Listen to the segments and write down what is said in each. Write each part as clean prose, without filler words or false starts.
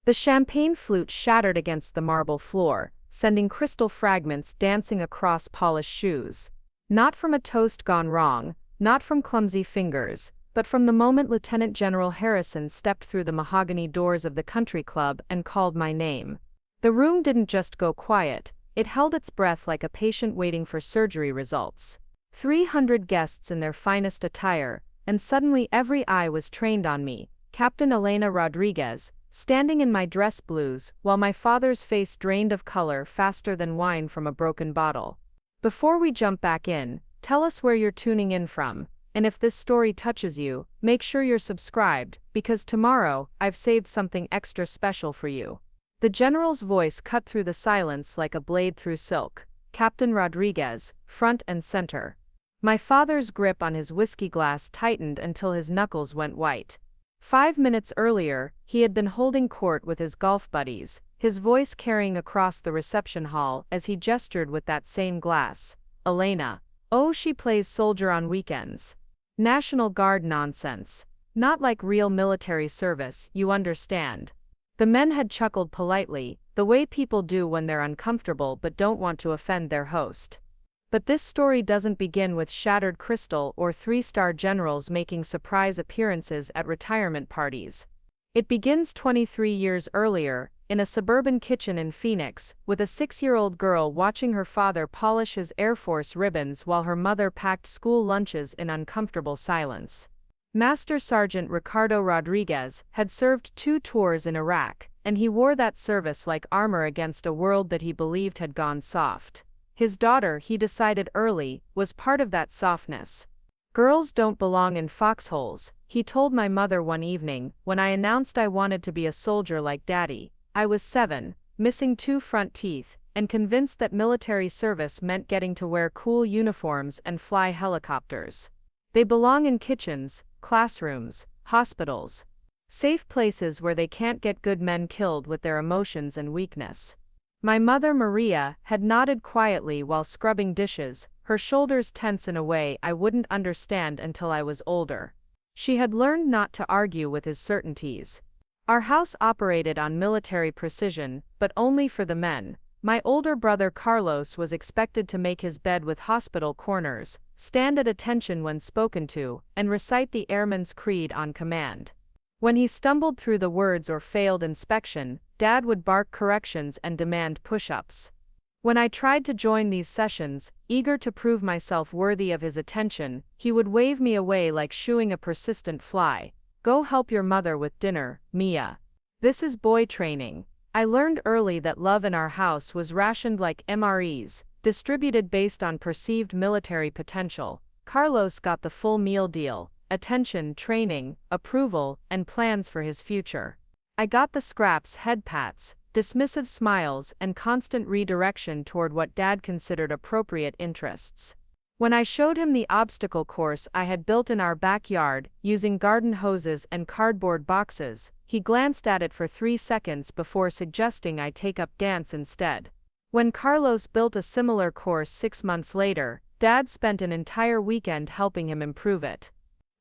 The champagne flute shattered against the marble floor, sending crystal fragments dancing across polished shoes. Not from a toast gone wrong, not from clumsy fingers, but from the moment Lieutenant General Harrison stepped through the mahogany doors of the country club and called my name. The room didn't just go quiet, it held its breath like a patient waiting for surgery results. 300 guests in their finest attire, and suddenly every eye was trained on me, Captain Elena Rodriguez, standing in my dress blues, while my father's face drained of color faster than wine from a broken bottle. Before we jump back in, tell us where you're tuning in from, and if this story touches you, make sure you're subscribed, because tomorrow, I've saved something extra special for you. The general's voice cut through the silence like a blade through silk. Captain Rodriguez, front and center. My father's grip on his whiskey glass tightened until his knuckles went white. 5 minutes earlier, he had been holding court with his golf buddies, his voice carrying across the reception hall as he gestured with that same glass. Elena. Oh, she plays soldier on weekends. National Guard nonsense. Not like real military service, you understand. The men had chuckled politely, the way people do when they're uncomfortable but don't want to offend their host. But this story doesn't begin with shattered crystal or 3-star generals making surprise appearances at retirement parties. It begins 23 years earlier, in a suburban kitchen in Phoenix, with a 6-year-old girl watching her father polish his Air Force ribbons while her mother packed school lunches in uncomfortable silence. Master Sergeant Ricardo Rodriguez had served 2 tours in Iraq, and he wore that service like armor against a world that he believed had gone soft. His daughter, he decided early, was part of that softness. Girls don't belong in foxholes, he told my mother one evening, when I announced I wanted to be a soldier like Daddy. I was 7, missing 2 front teeth, and convinced that military service meant getting to wear cool uniforms and fly helicopters. They belong in kitchens, classrooms, hospitals. Safe places where they can't get good men killed with their emotions and weakness. My mother Maria had nodded quietly while scrubbing dishes, her shoulders tense in a way I wouldn't understand until I was older. She had learned not to argue with his certainties. Our house operated on military precision, but only for the men. My older brother Carlos was expected to make his bed with hospital corners, stand at attention when spoken to, and recite the airman's creed on command. When he stumbled through the words or failed inspection, Dad would bark corrections and demand push-ups. When I tried to join these sessions, eager to prove myself worthy of his attention, he would wave me away like shooing a persistent fly. Go help your mother with dinner, Mia. This is boy training. I learned early that love in our house was rationed like MREs, distributed based on perceived military potential. Carlos got the full meal deal, attention, training, approval, and plans for his future. I got the scraps, head pats, dismissive smiles, and constant redirection toward what Dad considered appropriate interests. When I showed him the obstacle course I had built in our backyard, using garden hoses and cardboard boxes, he glanced at it for 3 seconds before suggesting I take up dance instead. When Carlos built a similar course 6 months later, Dad spent an entire weekend helping him improve it.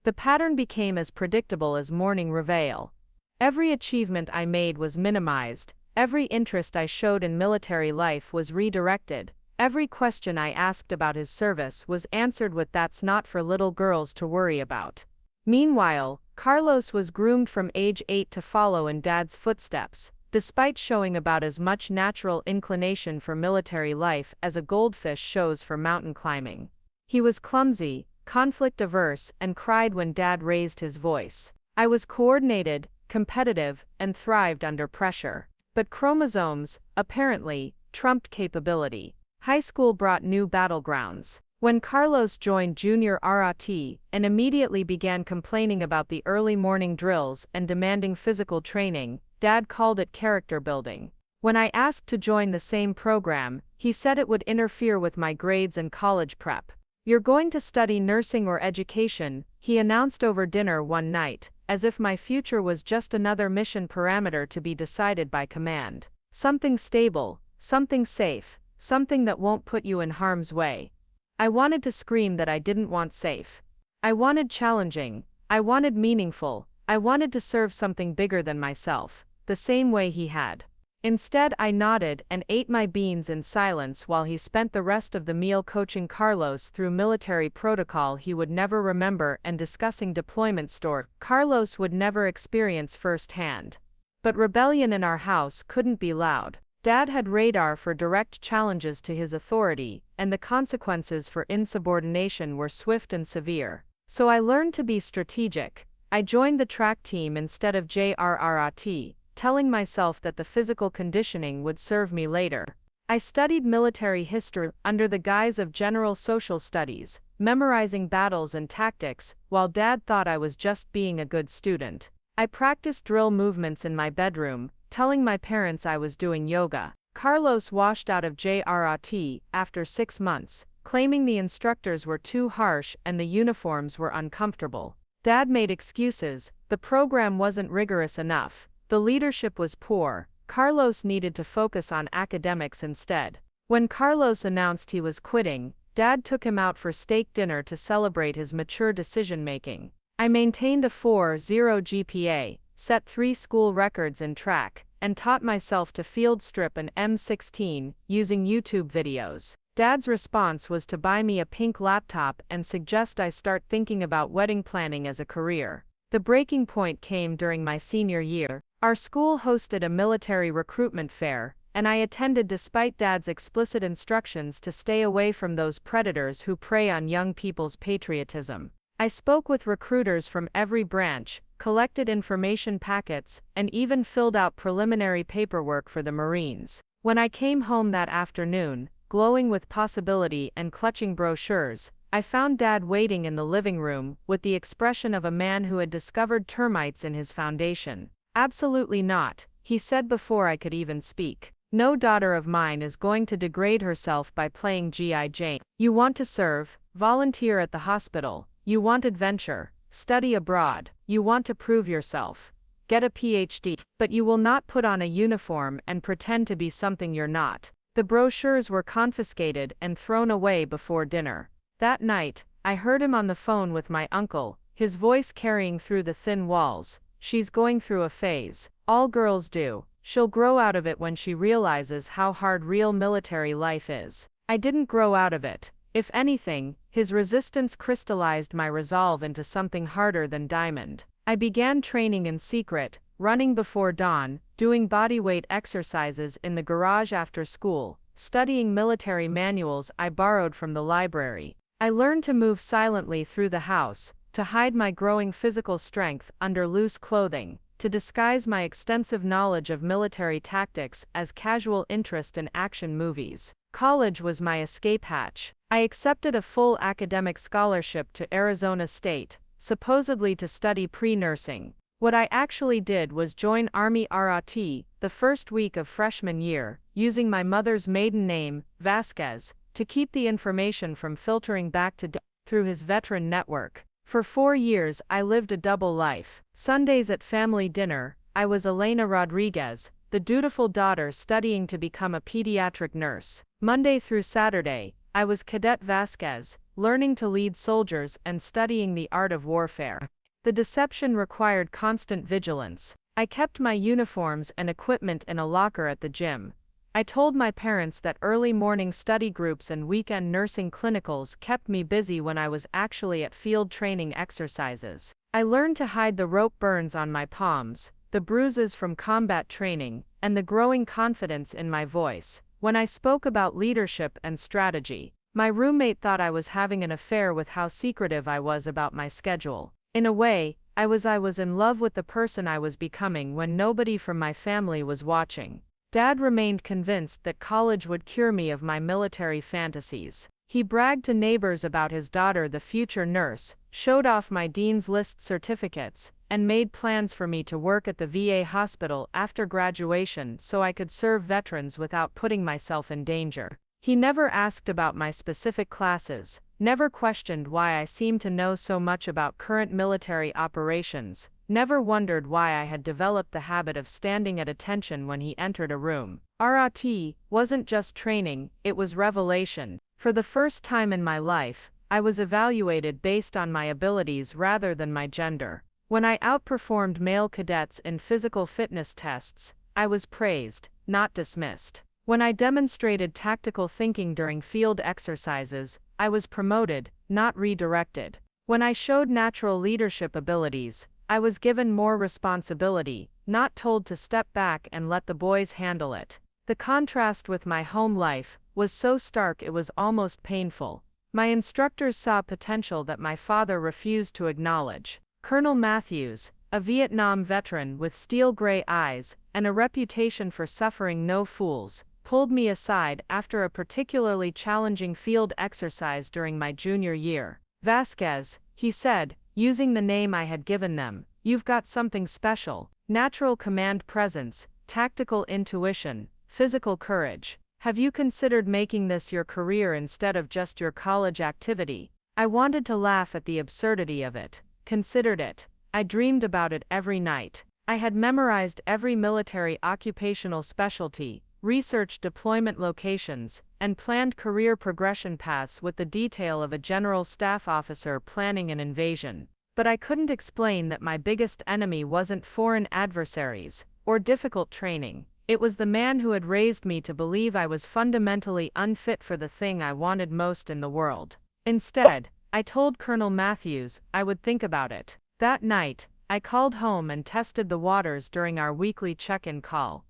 The pattern became as predictable as morning reveille. Every achievement I made was minimized, every interest I showed in military life was redirected, every question I asked about his service was answered with "that's not for little girls to worry about." Meanwhile, Carlos was groomed from age 8 to follow in Dad's footsteps, despite showing about as much natural inclination for military life as a goldfish shows for mountain climbing. He was clumsy, conflict-averse, and cried when Dad raised his voice. I was coordinated, competitive, and thrived under pressure. But chromosomes, apparently, trumped capability. High school brought new battlegrounds. When Carlos joined junior ROT and immediately began complaining about the early morning drills and demanding physical training, Dad called it character building. When I asked to join the same program, he said it would interfere with my grades and college prep. "You're going to study nursing or education," he announced over dinner one night, as if my future was just another mission parameter to be decided by command. Something stable, something safe, something that won't put you in harm's way. I wanted to scream that I didn't want safe. I wanted challenging, I wanted meaningful, I wanted to serve something bigger than myself. the same way he had. Instead, I nodded and ate my beans in silence while he spent the rest of the meal coaching Carlos through military protocol he would never remember and discussing deployment stories Carlos would never experience firsthand. But rebellion in our house couldn't be loud. Dad had radar for direct challenges to his authority, and the consequences for insubordination were swift and severe. So I learned to be strategic. I joined the track team instead of JRRT, telling myself that the physical conditioning would serve me later. I studied military history under the guise of general social studies, memorizing battles and tactics, while Dad thought I was just being a good student. I practiced drill movements in my bedroom, telling my parents I was doing yoga. Carlos washed out of JRRT after 6 months, claiming the instructors were too harsh and the uniforms were uncomfortable. Dad made excuses. The program wasn't rigorous enough. The leadership was poor. Carlos needed to focus on academics instead. When Carlos announced he was quitting, Dad took him out for steak dinner to celebrate his mature decision-making. I maintained a 4.0 GPA, set 3 school records in track, and taught myself to field strip an M16 using YouTube videos. Dad's response was to buy me a pink laptop and suggest I start thinking about wedding planning as a career. The breaking point came during my senior year. Our school hosted a military recruitment fair, and I attended despite Dad's explicit instructions to stay away from those predators who prey on young people's patriotism. I spoke with recruiters from every branch, collected information packets, and even filled out preliminary paperwork for the Marines. When I came home that afternoon, glowing with possibility and clutching brochures, I found Dad waiting in the living room with the expression of a man who had discovered termites in his foundation. "Absolutely not," he said before I could even speak. "No daughter of mine is going to degrade herself by playing G.I. Jane. You want to serve, volunteer at the hospital, you want adventure, study abroad, you want to prove yourself, get a PhD, but you will not put on a uniform and pretend to be something you're not." The brochures were confiscated and thrown away before dinner. That night, I heard him on the phone with my uncle, his voice carrying through the thin walls. "She's going through a phase. All girls do. She'll grow out of it when she realizes how hard real military life is." I didn't grow out of it. If anything, his resistance crystallized my resolve into something harder than diamond. I began training in secret, running before dawn, doing bodyweight exercises in the garage after school, studying military manuals I borrowed from the library. I learned to move silently through the house, to hide my growing physical strength under loose clothing, to disguise my extensive knowledge of military tactics as casual interest in action movies. College was my escape hatch. I accepted a full academic scholarship to Arizona State, supposedly to study pre-nursing. What I actually did was join Army ROT the first week of freshman year, using my mother's maiden name, Vasquez, to keep the information from filtering back to Dad through his veteran network. For 4 years I lived a double life. Sundays at family dinner, I was Elena Rodriguez, the dutiful daughter studying to become a pediatric nurse. Monday through Saturday, I was Cadet Vasquez, learning to lead soldiers and studying the art of warfare. The deception required constant vigilance. I kept my uniforms and equipment in a locker at the gym. I told my parents that early morning study groups and weekend nursing clinicals kept me busy when I was actually at field training exercises. I learned to hide the rope burns on my palms, the bruises from combat training, and the growing confidence in my voice. When I spoke about leadership and strategy, my roommate thought I was having an affair with how secretive I was about my schedule. In a way, I was in love with the person I was becoming when nobody from my family was watching. Dad remained convinced that college would cure me of my military fantasies. He bragged to neighbors about his daughter, the future nurse, showed off my Dean's List certificates, and made plans for me to work at the VA hospital after graduation so I could serve veterans without putting myself in danger. He never asked about my specific classes, never questioned why I seemed to know so much about current military operations, never wondered why I had developed the habit of standing at attention when he entered a room. ROT wasn't just training, it was revelation. For the first time in my life, I was evaluated based on my abilities rather than my gender. When I outperformed male cadets in physical fitness tests, I was praised, not dismissed. When I demonstrated tactical thinking during field exercises, I was promoted, not redirected. When I showed natural leadership abilities, I was given more responsibility, not told to step back and let the boys handle it. The contrast with my home life was so stark it was almost painful. My instructors saw potential that my father refused to acknowledge. Colonel Matthews, a Vietnam veteran with steel-gray eyes and a reputation for suffering no fools, pulled me aside after a particularly challenging field exercise during my junior year. "Vasquez," he said, using the name I had given them, "you've got something special. Natural command presence, tactical intuition, physical courage. Have you considered making this your career instead of just your college activity?" I wanted to laugh at the absurdity of it. Considered it. I dreamed about it every night. I had memorized every military occupational specialty, researched deployment locations, and planned career progression paths with the detail of a general staff officer planning an invasion. But I couldn't explain that my biggest enemy wasn't foreign adversaries, or difficult training. It was the man who had raised me to believe I was fundamentally unfit for the thing I wanted most in the world. Instead, I told Colonel Matthews I would think about it. That night, I called home and tested the waters during our weekly check-in call.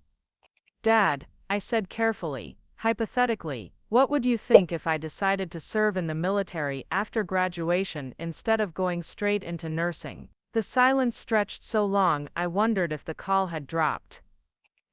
"Dad," I said carefully, "hypothetically, what would you think if I decided to serve in the military after graduation instead of going straight into nursing?" The silence stretched so long I wondered if the call had dropped.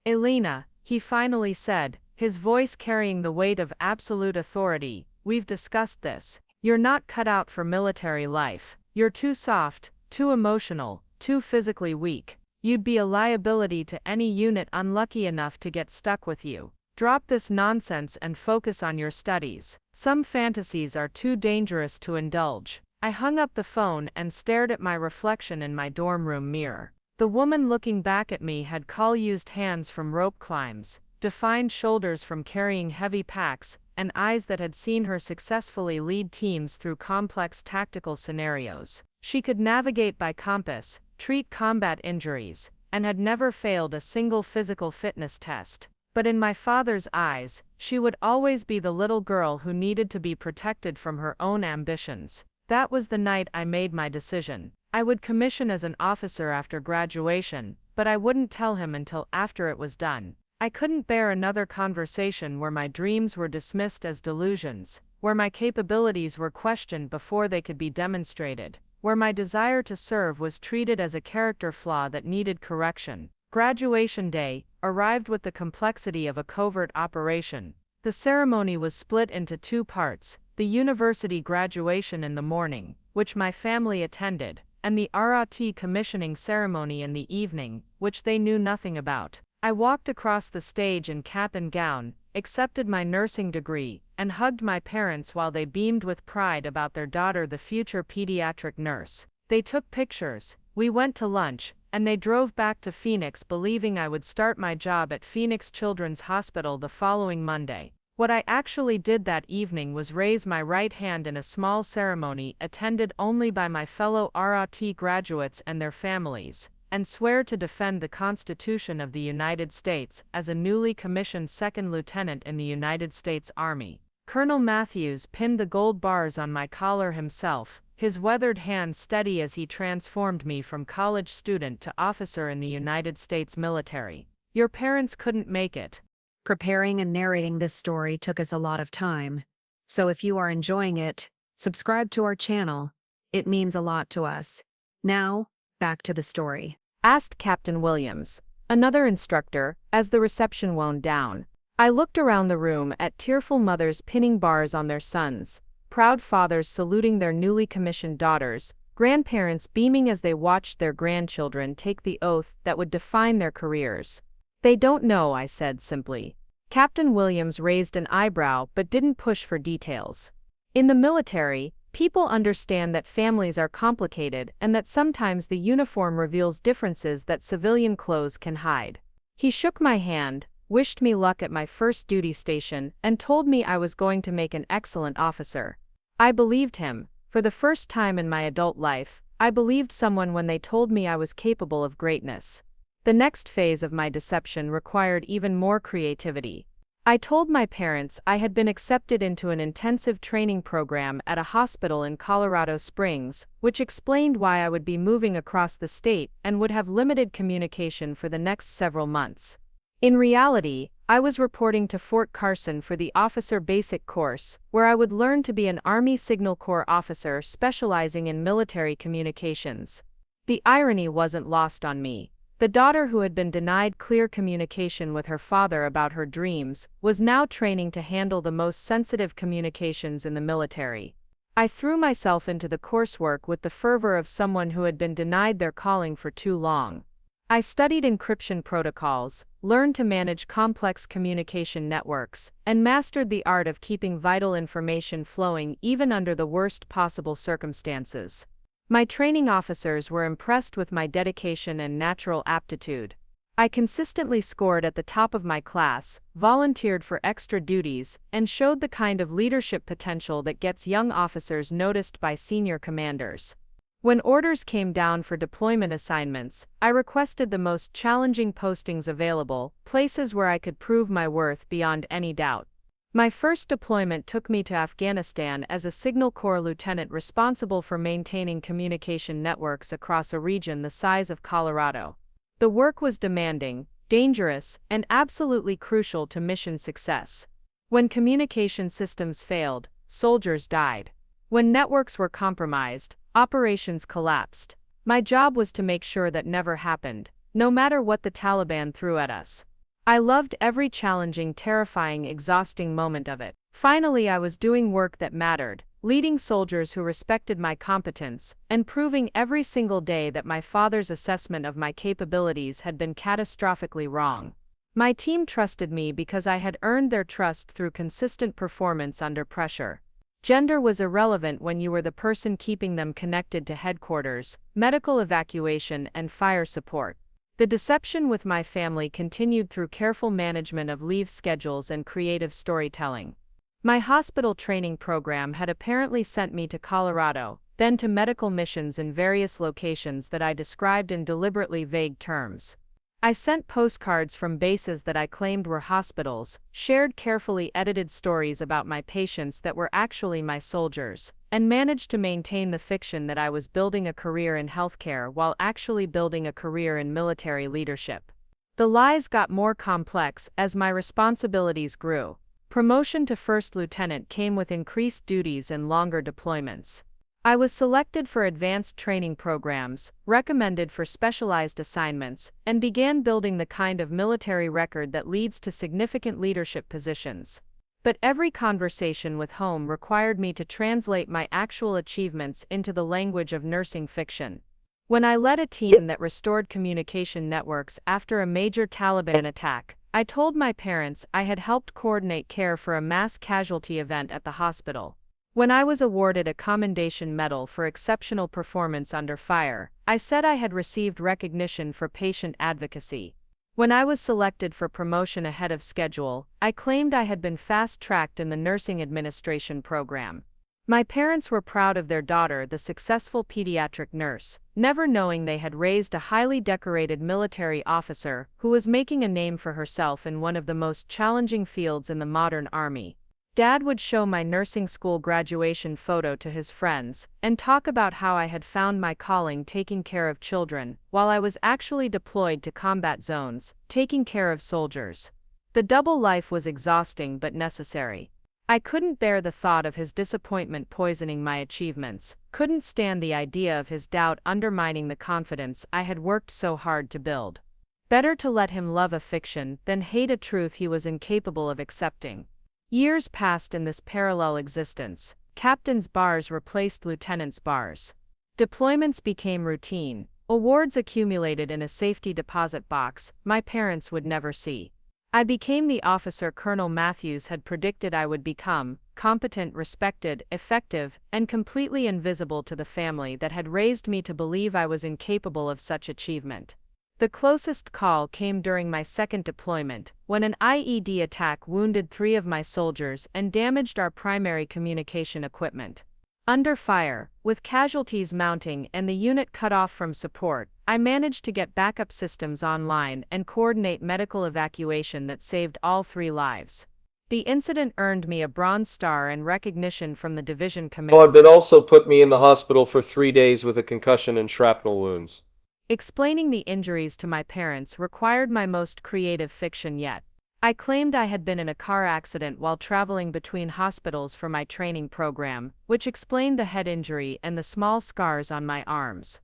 "Elena," he finally said, his voice carrying the weight of absolute authority, "we've discussed this. You're not cut out for military life. You're too soft, too emotional, too physically weak. You'd be a liability to any unit unlucky enough to get stuck with you. Drop this nonsense and focus on your studies. Some fantasies are too dangerous to indulge." I hung up the phone and stared at my reflection in my dorm room mirror. The woman looking back at me had call-used hands from rope climbs, defined shoulders from carrying heavy packs, and eyes that had seen her successfully lead teams through complex tactical scenarios. She could navigate by compass, treat combat injuries, and had never failed a single physical fitness test. But in my father's eyes, she would always be the little girl who needed to be protected from her own ambitions. That was the night I made my decision. I would commission as an officer after graduation, but I wouldn't tell him until after it was done. I couldn't bear another conversation where my dreams were dismissed as delusions, where my capabilities were questioned before they could be demonstrated, where my desire to serve was treated as a character flaw that needed correction. Graduation day arrived with the complexity of a covert operation. The ceremony was split into two parts: the university graduation in the morning, which my family attended, and the ROT commissioning ceremony in the evening, which they knew nothing about. I walked across the stage in cap and gown, accepted my nursing degree, and hugged my parents while they beamed with pride about their daughter, the future pediatric nurse. They took pictures, we went to lunch, and they drove back to Phoenix believing I would start my job at Phoenix Children's Hospital the following Monday. What I actually did that evening was raise my right hand in a small ceremony attended only by my fellow ROT graduates and their families, and swear to defend the Constitution of the United States as a newly commissioned second lieutenant in the United States Army. Colonel Matthews pinned the gold bars on my collar himself, his weathered hand steady as he transformed me from college student to officer in the United States military. "Your parents couldn't make it." Preparing and narrating this story took us a lot of time. So if you are enjoying it, subscribe to our channel. It means a lot to us. Now, back to the story. Asked Captain Williams, another instructor, as the reception wound down. I looked around the room at tearful mothers pinning bars on their sons, proud fathers saluting their newly commissioned daughters, grandparents beaming as they watched their grandchildren take the oath that would define their careers. "They don't know," I said simply. Captain Williams raised an eyebrow but didn't push for details. "In the military, people understand that families are complicated and that sometimes the uniform reveals differences that civilian clothes can hide." He shook my hand, wished me luck at my first duty station, and told me I was going to make an excellent officer. I believed him. For the first time in my adult life, I believed someone when they told me I was capable of greatness. The next phase of my deception required even more creativity. I told my parents I had been accepted into an intensive training program at a hospital in Colorado Springs, which explained why I would be moving across the state and would have limited communication for the next several months. In reality, I was reporting to Fort Carson for the Officer Basic course, where I would learn to be an Army Signal Corps officer specializing in military communications. The irony wasn't lost on me. The daughter who had been denied clear communication with her father about her dreams was now training to handle the most sensitive communications in the military. I threw myself into the coursework with the fervor of someone who had been denied their calling for too long. I studied encryption protocols, learned to manage complex communication networks, and mastered the art of keeping vital information flowing even under the worst possible circumstances. My training officers were impressed with my dedication and natural aptitude. I consistently scored at the top of my class, volunteered for extra duties, and showed the kind of leadership potential that gets young officers noticed by senior commanders. When orders came down for deployment assignments, I requested the most challenging postings available, places where I could prove my worth beyond any doubt. My first deployment took me to Afghanistan as a Signal Corps lieutenant responsible for maintaining communication networks across a region the size of Colorado. The work was demanding, dangerous, and absolutely crucial to mission success. When communication systems failed, soldiers died. When networks were compromised, operations collapsed. My job was to make sure that never happened, no matter what the Taliban threw at us. I loved every challenging, terrifying, exhausting moment of it. Finally, I was doing work that mattered, leading soldiers who respected my competence, and proving every single day that my father's assessment of my capabilities had been catastrophically wrong. My team trusted me because I had earned their trust through consistent performance under pressure. Gender was irrelevant when you were the person keeping them connected to headquarters, medical evacuation, and fire support. The deception with my family continued through careful management of leave schedules and creative storytelling. My hospital training program had apparently sent me to Colorado, then to medical missions in various locations that I described in deliberately vague terms. I sent postcards from bases that I claimed were hospitals, shared carefully edited stories about my patients that were actually my soldiers, and managed to maintain the fiction that I was building a career in healthcare while actually building a career in military leadership. The lies got more complex as my responsibilities grew. Promotion to first lieutenant came with increased duties and longer deployments. I was selected for advanced training programs, recommended for specialized assignments, and began building the kind of military record that leads to significant leadership positions. But every conversation with home required me to translate my actual achievements into the language of nursing fiction. When I led a team that restored communication networks after a major Taliban attack, I told my parents I had helped coordinate care for a mass casualty event at the hospital. When I was awarded a Commendation Medal for exceptional performance under fire, I said I had received recognition for patient advocacy. When I was selected for promotion ahead of schedule, I claimed I had been fast-tracked in the nursing administration program. My parents were proud of their daughter, the successful pediatric nurse, never knowing they had raised a highly decorated military officer who was making a name for herself in one of the most challenging fields in the modern army. Dad would show my nursing school graduation photo to his friends and talk about how I had found my calling taking care of children, while I was actually deployed to combat zones, taking care of soldiers. The double life was exhausting but necessary. I couldn't bear the thought of his disappointment poisoning my achievements, couldn't stand the idea of his doubt undermining the confidence I had worked so hard to build. Better to let him love a fiction than hate a truth he was incapable of accepting. Years passed in this parallel existence. Captain's bars replaced lieutenant's bars. Deployments became routine. Awards accumulated in a safety deposit box my parents would never see. I became the officer Colonel Matthews had predicted I would become, competent, respected, effective, and completely invisible to the family that had raised me to believe I was incapable of such achievement. The closest call came during my second deployment, when an IED attack wounded 3 of my soldiers and damaged our primary communication equipment. Under fire, with casualties mounting and the unit cut off from support, I managed to get backup systems online and coordinate medical evacuation that saved all 3 lives. The incident earned me a Bronze Star and recognition from the division commander. But also put me in the hospital for 3 days with a concussion and shrapnel wounds. Explaining the injuries to my parents required my most creative fiction yet. I claimed I had been in a car accident while traveling between hospitals for my training program, which explained the head injury and the small scars on my arms.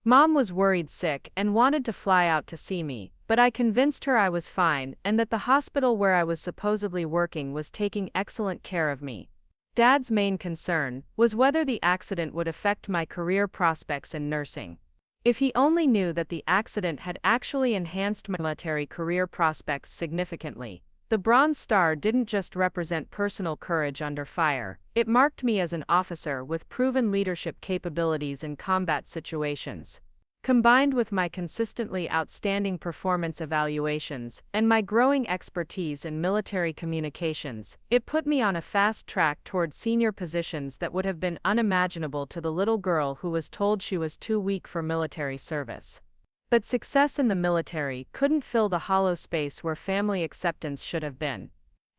Mom was worried sick and wanted to fly out to see me, but I convinced her I was fine and that the hospital where I was supposedly working was taking excellent care of me. Dad's main concern was whether the accident would affect my career prospects in nursing. If he only knew that the accident had actually enhanced my military career prospects significantly. The Bronze Star didn't just represent personal courage under fire, it marked me as an officer with proven leadership capabilities in combat situations. Combined with my consistently outstanding performance evaluations and my growing expertise in military communications, it put me on a fast track toward senior positions that would have been unimaginable to the little girl who was told she was too weak for military service. But success in the military couldn't fill the hollow space where family acceptance should have been.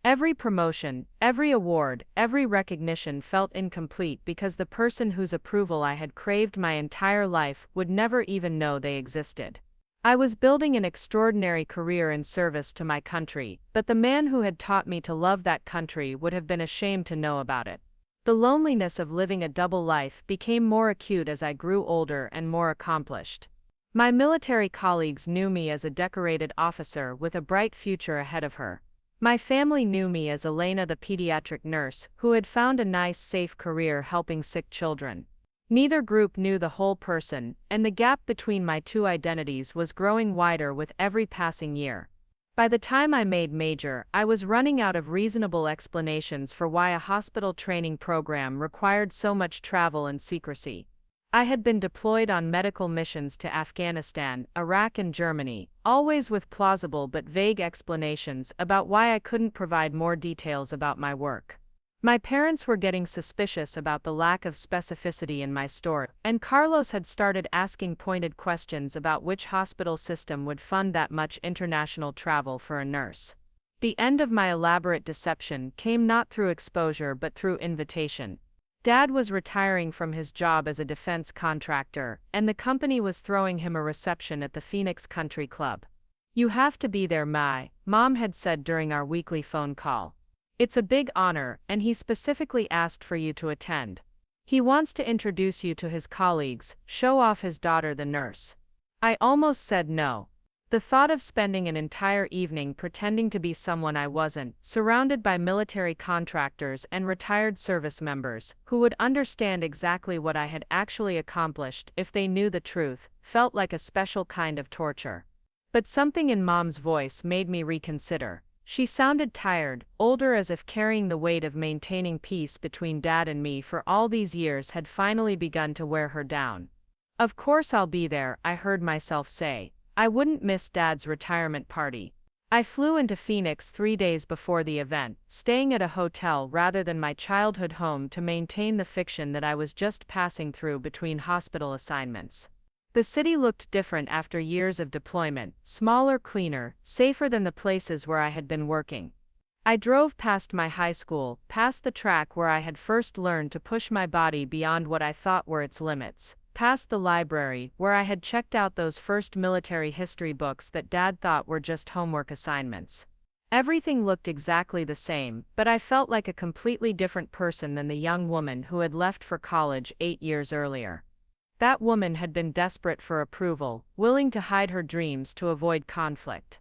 Every promotion, every award, every recognition felt incomplete because the person whose approval I had craved my entire life would never even know they existed. I was building an extraordinary career in service to my country, but the man who had taught me to love that country would have been ashamed to know about it. The loneliness of living a double life became more acute as I grew older and more accomplished. My military colleagues knew me as a decorated officer with a bright future ahead of her. My family knew me as Elena, the pediatric nurse, who had found a nice, safe career helping sick children. Neither group knew the whole person, and the gap between my 2 identities was growing wider with every passing year. By the time I made major, I was running out of reasonable explanations for why a hospital training program required so much travel and secrecy. I had been deployed on medical missions to Afghanistan, Iraq and Germany, always with plausible but vague explanations about why I couldn't provide more details about my work. My parents were getting suspicious about the lack of specificity in my story, and Carlos had started asking pointed questions about which hospital system would fund that much international travel for a nurse. The end of my elaborate deception came not through exposure but through invitation. Dad was retiring from his job as a defense contractor, and the company was throwing him a reception at the Phoenix Country Club. "You have to be there, Mom had said during our weekly phone call. "It's a big honor, and he specifically asked for you to attend. He wants to introduce you to his colleagues, show off his daughter the nurse." I almost said no. The thought of spending an entire evening pretending to be someone I wasn't, surrounded by military contractors and retired service members, who would understand exactly what I had actually accomplished if they knew the truth, felt like a special kind of torture. But something in Mom's voice made me reconsider. She sounded tired, older, as if carrying the weight of maintaining peace between Dad and me for all these years had finally begun to wear her down. "Of course I'll be there," I heard myself say. I wouldn't miss Dad's retirement party. I flew into Phoenix 3 days before the event, staying at a hotel rather than my childhood home to maintain the fiction that I was just passing through between hospital assignments. The city looked different after years of deployment, smaller, cleaner, safer than the places where I had been working. I drove past my high school, past the track where I had first learned to push my body beyond what I thought were its limits. Past the library, where I had checked out those first military history books that Dad thought were just homework assignments. Everything looked exactly the same, but I felt like a completely different person than the young woman who had left for college 8 years earlier. That woman had been desperate for approval, willing to hide her dreams to avoid conflict.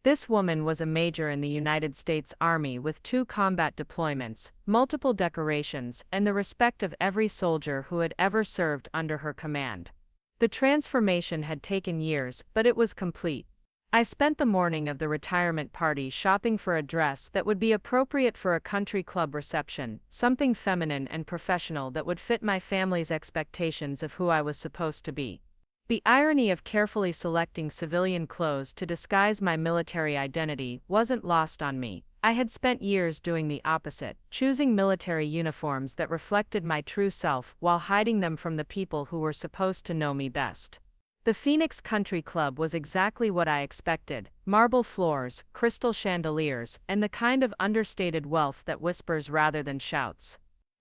This woman was a major in the United States Army with 2 combat deployments, multiple decorations, and the respect of every soldier who had ever served under her command. The transformation had taken years, but it was complete. I spent the morning of the retirement party shopping for a dress that would be appropriate for a country club reception, something feminine and professional that would fit my family's expectations of who I was supposed to be. The irony of carefully selecting civilian clothes to disguise my military identity wasn't lost on me. I had spent years doing the opposite, choosing military uniforms that reflected my true self while hiding them from the people who were supposed to know me best. The Phoenix Country Club was exactly what I expected: marble floors, crystal chandeliers, and the kind of understated wealth that whispers rather than shouts.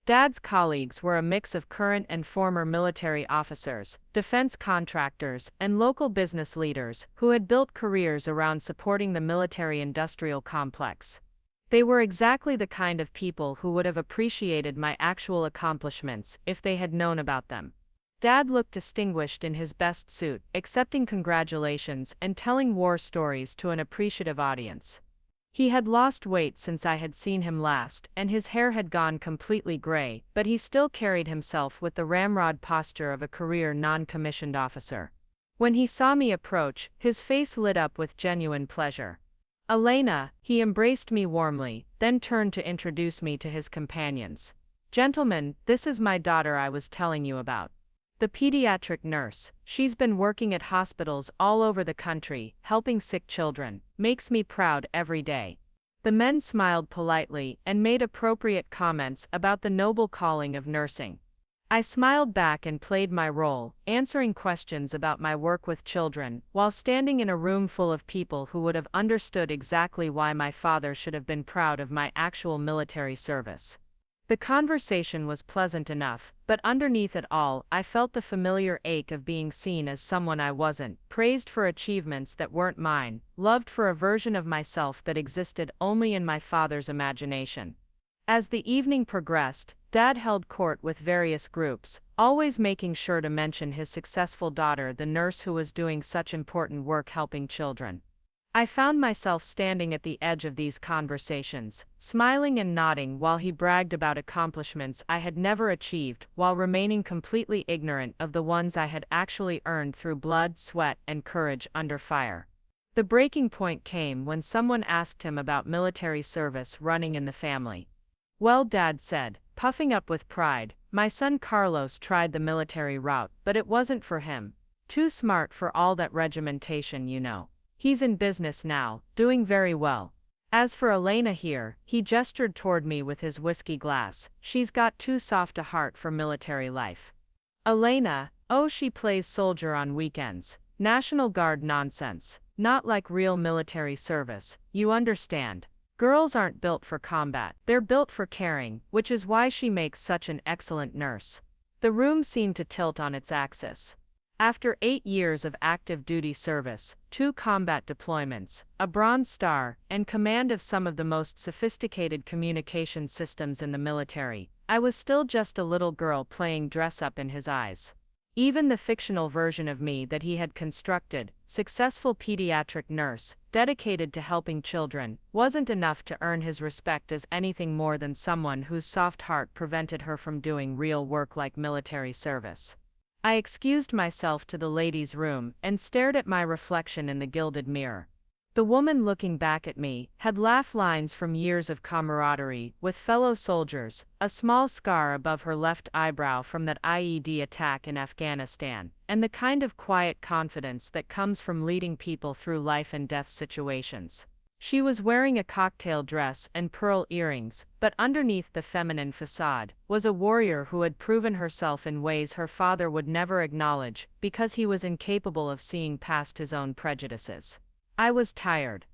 Dad's colleagues were a mix of current and former military officers, defense contractors, and local business leaders who had built careers around supporting the military-industrial complex. They were exactly the kind of people who would have appreciated my actual accomplishments if they had known about them. Dad looked distinguished in his best suit, accepting congratulations and telling war stories to an appreciative audience. He had lost weight since I had seen him last, and his hair had gone completely gray, but he still carried himself with the ramrod posture of a career non-commissioned officer. When he saw me approach, his face lit up with genuine pleasure. "Elena," he embraced me warmly, then turned to introduce me to his companions. "Gentlemen, this is my daughter I was telling you about. The pediatric nurse. She's been working at hospitals all over the country, helping sick children. Makes me proud every day." The men smiled politely and made appropriate comments about the noble calling of nursing. I smiled back and played my role, answering questions about my work with children, while standing in a room full of people who would have understood exactly why my father should have been proud of my actual military service. The conversation was pleasant enough, but underneath it all, I felt the familiar ache of being seen as someone I wasn't, praised for achievements that weren't mine, loved for a version of myself that existed only in my father's imagination. As the evening progressed, Dad held court with various groups, always making sure to mention his successful daughter, the nurse who was doing such important work helping children. I found myself standing at the edge of these conversations, smiling and nodding while he bragged about accomplishments I had never achieved, while remaining completely ignorant of the ones I had actually earned through blood, sweat, and courage under fire. The breaking point came when someone asked him about military service running in the family. "Well," Dad said, puffing up with pride, "my son Carlos tried the military route, but it wasn't for him. Too smart for all that regimentation, you know. He's in business now, doing very well. As for Elena here," he gestured toward me with his whiskey glass, "she's got too soft a heart for military life." "Elena? Oh, she plays soldier on weekends. National Guard nonsense. Not like real military service, you understand. Girls aren't built for combat, they're built for caring, which is why she makes such an excellent nurse." The room seemed to tilt on its axis. After 8 years of active duty service, 2 combat deployments, a Bronze Star, and command of some of the most sophisticated communication systems in the military, I was still just a little girl playing dress-up in his eyes. Even the fictional version of me that he had constructed, successful pediatric nurse, dedicated to helping children, wasn't enough to earn his respect as anything more than someone whose soft heart prevented her from doing real work like military service. I excused myself to the ladies' room and stared at my reflection in the gilded mirror. The woman looking back at me had laugh lines from years of camaraderie with fellow soldiers, a small scar above her left eyebrow from that IED attack in Afghanistan, and the kind of quiet confidence that comes from leading people through life and death situations. She was wearing a cocktail dress and pearl earrings, but underneath the feminine facade was a warrior who had proven herself in ways her father would never acknowledge because he was incapable of seeing past his own prejudices. I was tired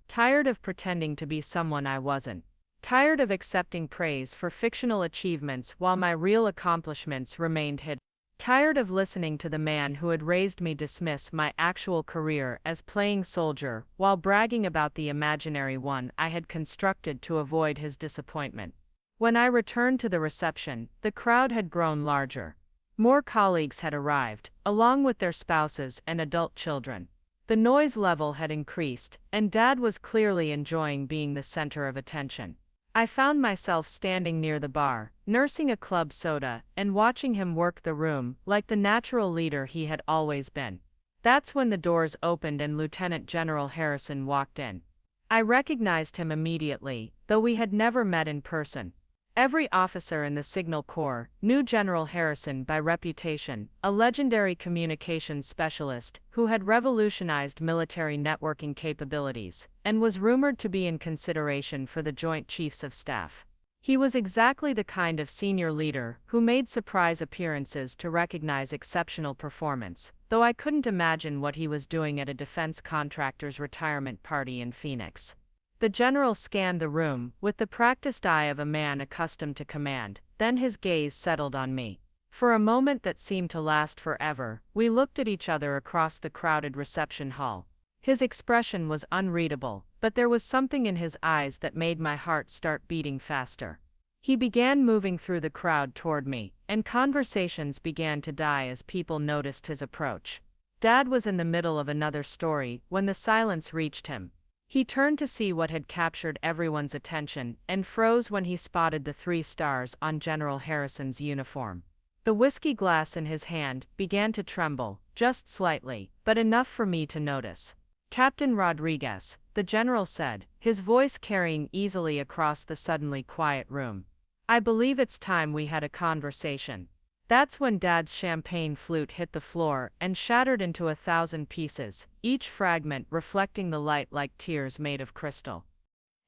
of pretending to be someone I wasn't. Tired of accepting praise for fictional achievements while my real accomplishments remained hidden. Tired of listening to the man who had raised me dismiss my actual career as playing soldier while bragging about the imaginary one I had constructed to avoid his disappointment. When I returned to the reception, the crowd had grown larger. More colleagues had arrived, along with their spouses and adult children. The noise level had increased, and Dad was clearly enjoying being the center of attention. I found myself standing near the bar, nursing a club soda, and watching him work the room like the natural leader he had always been. That's when the doors opened and Lieutenant General Harrison walked in. I recognized him immediately, though we had never met in person. Every officer in the Signal Corps knew General Harrison by reputation, a legendary communications specialist who had revolutionized military networking capabilities and was rumored to be in consideration for the Joint Chiefs of Staff. He was exactly the kind of senior leader who made surprise appearances to recognize exceptional performance, though I couldn't imagine what he was doing at a defense contractor's retirement party in Phoenix. The general scanned the room with the practiced eye of a man accustomed to command, then his gaze settled on me. For a moment that seemed to last forever, we looked at each other across the crowded reception hall. His expression was unreadable, but there was something in his eyes that made my heart start beating faster. He began moving through the crowd toward me, and conversations began to die as people noticed his approach. Dad was in the middle of another story when the silence reached him. He turned to see what had captured everyone's attention and froze when he spotted the 3 stars on General Harrison's uniform. The whiskey glass in his hand began to tremble, just slightly, but enough for me to notice. "Captain Rodriguez," the general said, his voice carrying easily across the suddenly quiet room. "I believe it's time we had a conversation." That's when Dad's champagne flute hit the floor and shattered into 1,000 pieces, each fragment reflecting the light like tears made of crystal.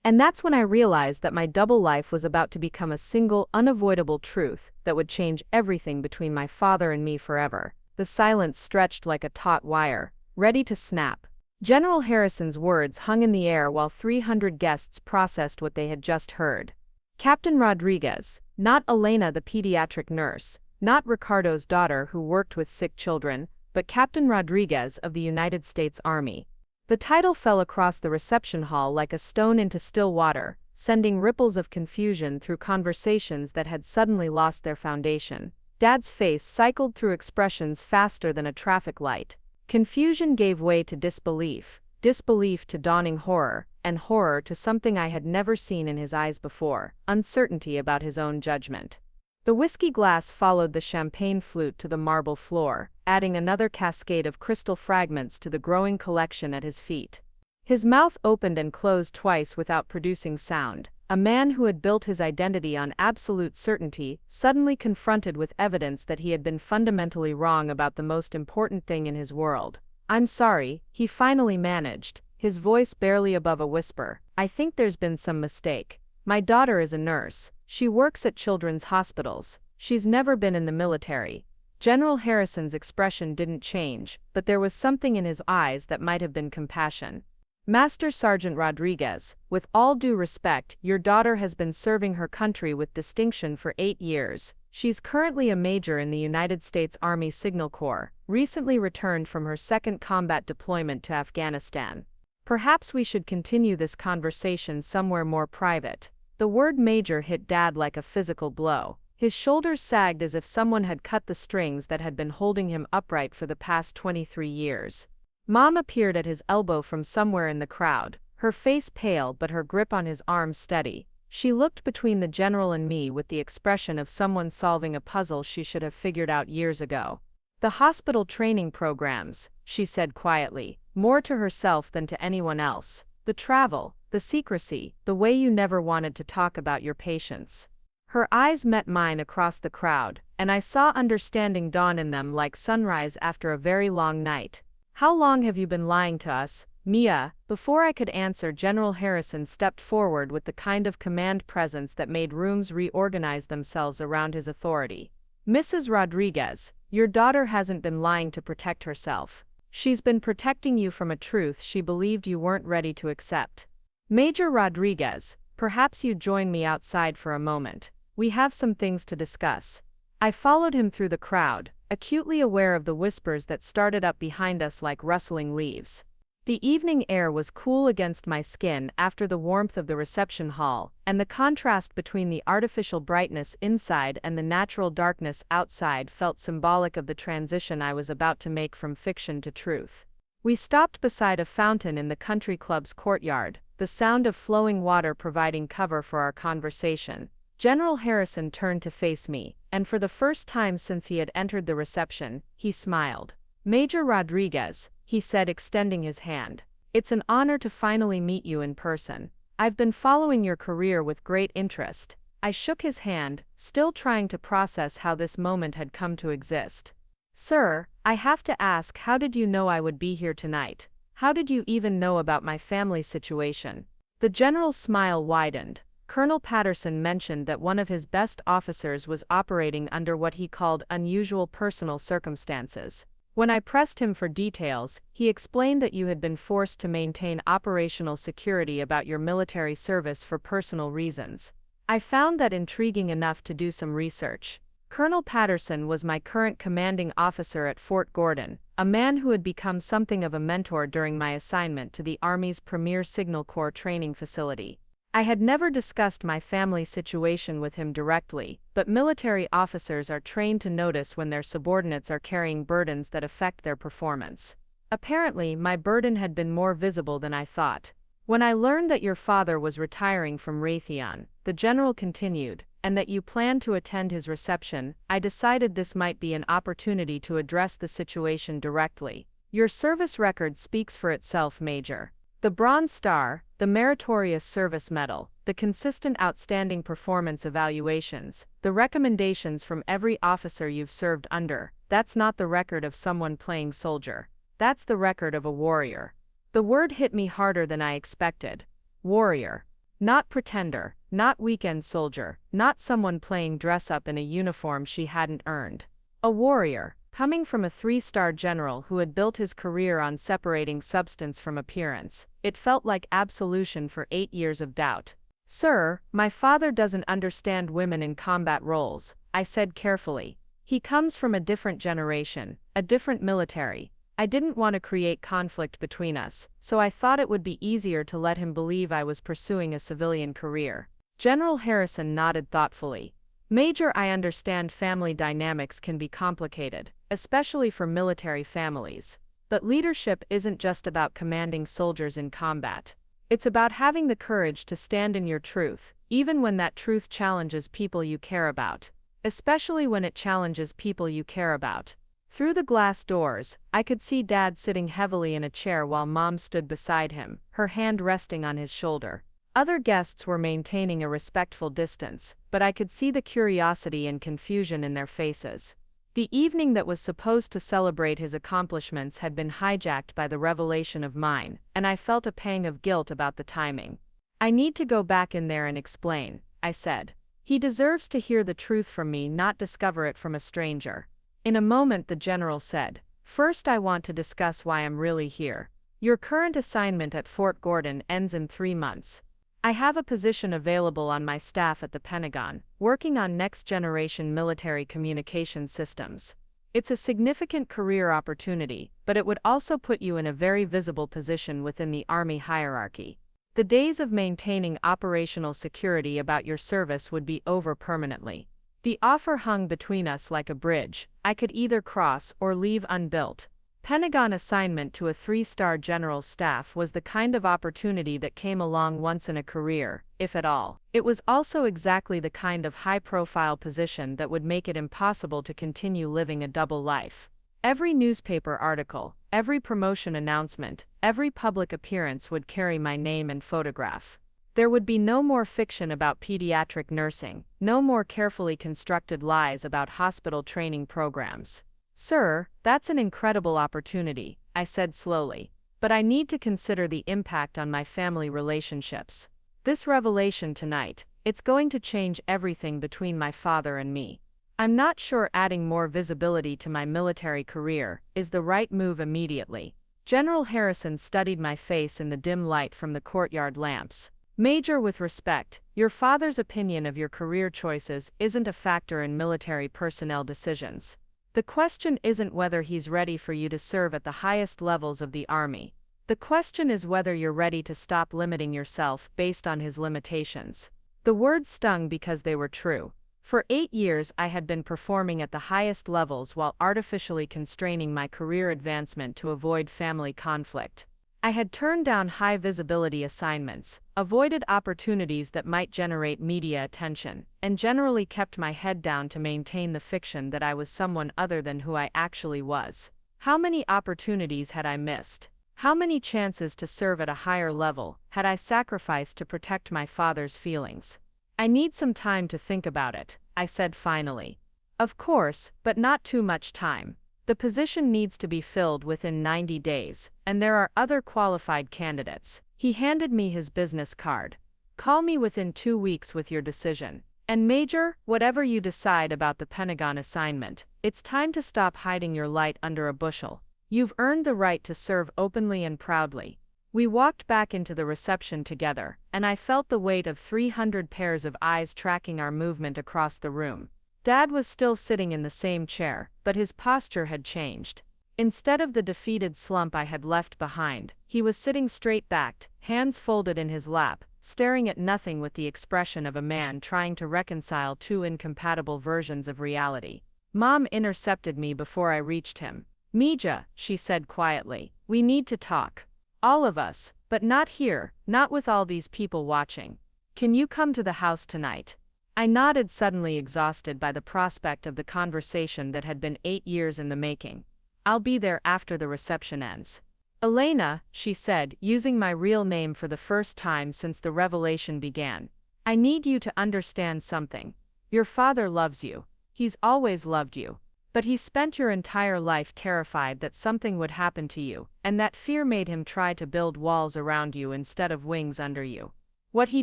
And that's when I realized that my double life was about to become a single, unavoidable truth that would change everything between my father and me forever. The silence stretched like a taut wire, ready to snap. General Harrison's words hung in the air while 300 guests processed what they had just heard. Captain Rodriguez, not Elena the pediatric nurse, not Ricardo's daughter who worked with sick children, but Captain Rodriguez of the United States Army. The title fell across the reception hall like a stone into still water, sending ripples of confusion through conversations that had suddenly lost their foundation. Dad's face cycled through expressions faster than a traffic light. Confusion gave way to disbelief, disbelief to dawning horror, and horror to something I had never seen in his eyes before, uncertainty about his own judgment. The whiskey glass followed the champagne flute to the marble floor, adding another cascade of crystal fragments to the growing collection at his feet. His mouth opened and closed twice without producing sound. A man who had built his identity on absolute certainty, suddenly confronted with evidence that he had been fundamentally wrong about the most important thing in his world. "I'm sorry," he finally managed, his voice barely above a whisper. "I think there's been some mistake. My daughter is a nurse. She works at children's hospitals. She's never been in the military." General Harrison's expression didn't change, but there was something in his eyes that might have been compassion. "Master Sergeant Rodriguez, with all due respect, your daughter has been serving her country with distinction for 8 years. She's currently a major in the United States Army Signal Corps, recently returned from her second combat deployment to Afghanistan. Perhaps we should continue this conversation somewhere more private." The word major hit Dad like a physical blow. His shoulders sagged as if someone had cut the strings that had been holding him upright for the past 23 years. Mom appeared at his elbow from somewhere in the crowd, her face pale but her grip on his arm steady. She looked between the general and me with the expression of someone solving a puzzle she should have figured out years ago. "The hospital training programs," she said quietly, more to herself than to anyone else. "The travel, the secrecy, the way you never wanted to talk about your patients." Her eyes met mine across the crowd, and I saw understanding dawn in them like sunrise after a very long night. "How long have you been lying to us, Mia?" Before I could answer, General Harrison stepped forward with the kind of command presence that made rooms reorganize themselves around his authority. "Mrs. Rodriguez, your daughter hasn't been lying to protect herself. She's been protecting you from a truth she believed you weren't ready to accept. Major Rodriguez, perhaps you'd join me outside for a moment. We have some things to discuss." I followed him through the crowd, acutely aware of the whispers that started up behind us like rustling leaves. The evening air was cool against my skin after the warmth of the reception hall, and the contrast between the artificial brightness inside and the natural darkness outside felt symbolic of the transition I was about to make from fiction to truth. We stopped beside a fountain in the country club's courtyard, the sound of flowing water providing cover for our conversation. General Harrison turned to face me, and for the first time since he had entered the reception, he smiled. "Major Rodriguez," he said, extending his hand. "It's an honor to finally meet you in person. I've been following your career with great interest. I shook his hand, still trying to process how this moment had come to exist. Sir, I have to ask, how did you know I would be here tonight? How did you even know about my family situation? The general's smile widened. Colonel Patterson mentioned that one of his best officers was operating under what he called unusual personal circumstances. When I pressed him for details, he explained that you had been forced to maintain operational security about your military service for personal reasons. I found that intriguing enough to do some research. Colonel Patterson was my current commanding officer at Fort Gordon, a man who had become something of a mentor during my assignment to the Army's premier Signal Corps training facility. I had never discussed my family situation with him directly, but military officers are trained to notice when their subordinates are carrying burdens that affect their performance. Apparently, my burden had been more visible than I thought. When I learned that your father was retiring from Raytheon, the general continued, and that you planned to attend his reception, I decided this might be an opportunity to address the situation directly. Your service record speaks for itself, Major. The Bronze Star, the Meritorious Service Medal, the consistent outstanding performance evaluations, the recommendations from every officer you've served under, that's not the record of someone playing soldier. That's the record of a warrior. The word hit me harder than I expected. Warrior. Not pretender, not weekend soldier, not someone playing dress-up in a uniform she hadn't earned. A warrior, coming from a 3-star general who had built his career on separating substance from appearance. It felt like absolution for 8 years of doubt. Sir, my father doesn't understand women in combat roles, I said carefully. He comes from a different generation, a different military. I didn't want to create conflict between us, so I thought it would be easier to let him believe I was pursuing a civilian career. General Harrison nodded thoughtfully. Major, I understand family dynamics can be complicated, especially for military families. But leadership isn't just about commanding soldiers in combat. It's about having the courage to stand in your truth, even when that truth challenges people you care about. Especially when it challenges people you care about. Through the glass doors, I could see Dad sitting heavily in a chair while Mom stood beside him, her hand resting on his shoulder. Other guests were maintaining a respectful distance, but I could see the curiosity and confusion in their faces. The evening that was supposed to celebrate his accomplishments had been hijacked by the revelation of mine, and I felt a pang of guilt about the timing. I need to go back in there and explain, I said. He deserves to hear the truth from me, not discover it from a stranger. In a moment, the general said, "First, I want to discuss why I'm really here. Your current assignment at Fort Gordon ends in 3 months. I have a position available on my staff at the Pentagon, working on next-generation military communication systems. It's a significant career opportunity, but it would also put you in a very visible position within the Army hierarchy. The days of maintaining operational security about your service would be over permanently. The offer hung between us like a bridge. I could either cross or leave unbuilt. Pentagon assignment to a 3-star general's staff was the kind of opportunity that came along once in a career, if at all. It was also exactly the kind of high-profile position that would make it impossible to continue living a double life. Every newspaper article, every promotion announcement, every public appearance would carry my name and photograph. There would be no more fiction about pediatric nursing, no more carefully constructed lies about hospital training programs. Sir, that's an incredible opportunity, I said slowly, but I need to consider the impact on my family relationships. This revelation tonight, it's going to change everything between my father and me. I'm not sure adding more visibility to my military career is the right move immediately. General Harrison studied my face in the dim light from the courtyard lamps. Major, with respect, your father's opinion of your career choices isn't a factor in military personnel decisions. The question isn't whether he's ready for you to serve at the highest levels of the Army. The question is whether you're ready to stop limiting yourself based on his limitations. The words stung because they were true. For 8 years I had been performing at the highest levels while artificially constraining my career advancement to avoid family conflict. I had turned down high-visibility assignments, avoided opportunities that might generate media attention, and generally kept my head down to maintain the fiction that I was someone other than who I actually was. How many opportunities had I missed? How many chances to serve at a higher level had I sacrificed to protect my father's feelings? I need some time to think about it, I said finally. Of course, but not too much time. The position needs to be filled within 90 days, and there are other qualified candidates. He handed me his business card. Call me within 2 weeks with your decision. And Major, whatever you decide about the Pentagon assignment, it's time to stop hiding your light under a bushel. You've earned the right to serve openly and proudly. We walked back into the reception together, and I felt the weight of 300 pairs of eyes tracking our movement across the room. Dad was still sitting in the same chair, but his posture had changed. Instead of the defeated slump I had left behind, he was sitting straight-backed, hands folded in his lap, staring at nothing with the expression of a man trying to reconcile two incompatible versions of reality. Mom intercepted me before I reached him. "Mija," she said quietly, "we need to talk. All of us, but not here, not with all these people watching. Can you come to the house tonight?" I nodded, suddenly exhausted by the prospect of the conversation that had been 8 years in the making. "I'll be there after the reception ends." "Elena," she said, using my real name for the first time since the revelation began, "I need you to understand something. Your father loves you. He's always loved you. But he spent your entire life terrified that something would happen to you, and that fear made him try to build walls around you instead of wings under you. What he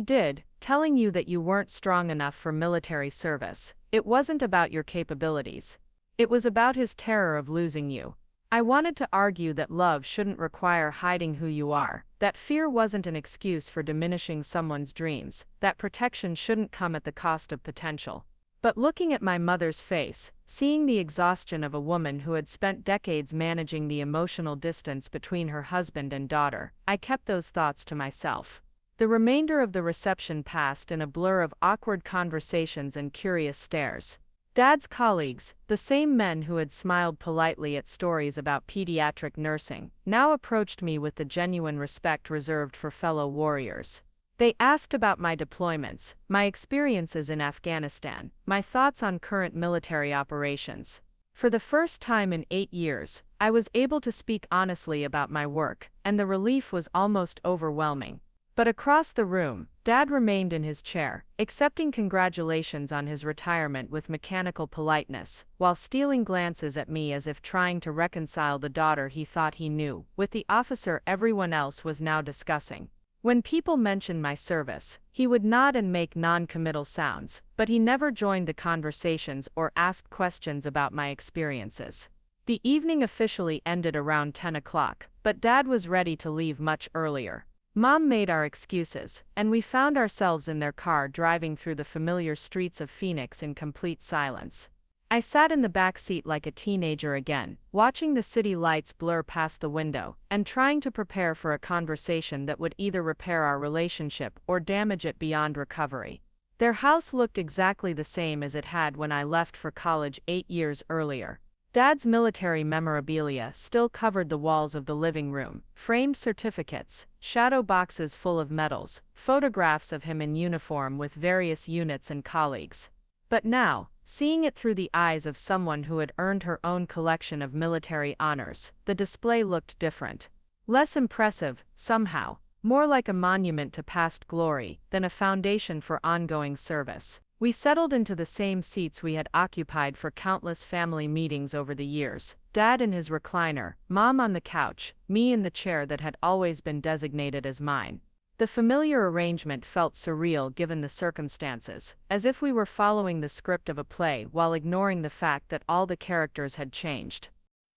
did, telling you that you weren't strong enough for military service, it wasn't about your capabilities. It was about his terror of losing you. I wanted to argue that love shouldn't require hiding who you are, that fear wasn't an excuse for diminishing someone's dreams, that protection shouldn't come at the cost of potential. But looking at my mother's face, seeing the exhaustion of a woman who had spent decades managing the emotional distance between her husband and daughter, I kept those thoughts to myself. The remainder of the reception passed in a blur of awkward conversations and curious stares. Dad's colleagues, the same men who had smiled politely at stories about pediatric nursing, now approached me with the genuine respect reserved for fellow warriors. They asked about my deployments, my experiences in Afghanistan, my thoughts on current military operations. For the first time in 8 years, I was able to speak honestly about my work, and the relief was almost overwhelming. But across the room, Dad remained in his chair, accepting congratulations on his retirement with mechanical politeness, while stealing glances at me as if trying to reconcile the daughter he thought he knew with the officer everyone else was now discussing. When people mentioned my service, he would nod and make non-committal sounds, but he never joined the conversations or asked questions about my experiences. The evening officially ended around 10 o'clock, but Dad was ready to leave much earlier. Mom made our excuses, and we found ourselves in their car driving through the familiar streets of Phoenix in complete silence. I sat in the back seat like a teenager again, watching the city lights blur past the window, and trying to prepare for a conversation that would either repair our relationship or damage it beyond recovery. Their house looked exactly the same as it had when I left for college 8 years earlier. Dad's military memorabilia still covered the walls of the living room, framed certificates, shadow boxes full of medals, photographs of him in uniform with various units and colleagues. But now, seeing it through the eyes of someone who had earned her own collection of military honors, the display looked different. Less impressive, somehow, more like a monument to past glory than a foundation for ongoing service. We settled into the same seats we had occupied for countless family meetings over the years, Dad in his recliner, Mom on the couch, me in the chair that had always been designated as mine. The familiar arrangement felt surreal given the circumstances, as if we were following the script of a play while ignoring the fact that all the characters had changed.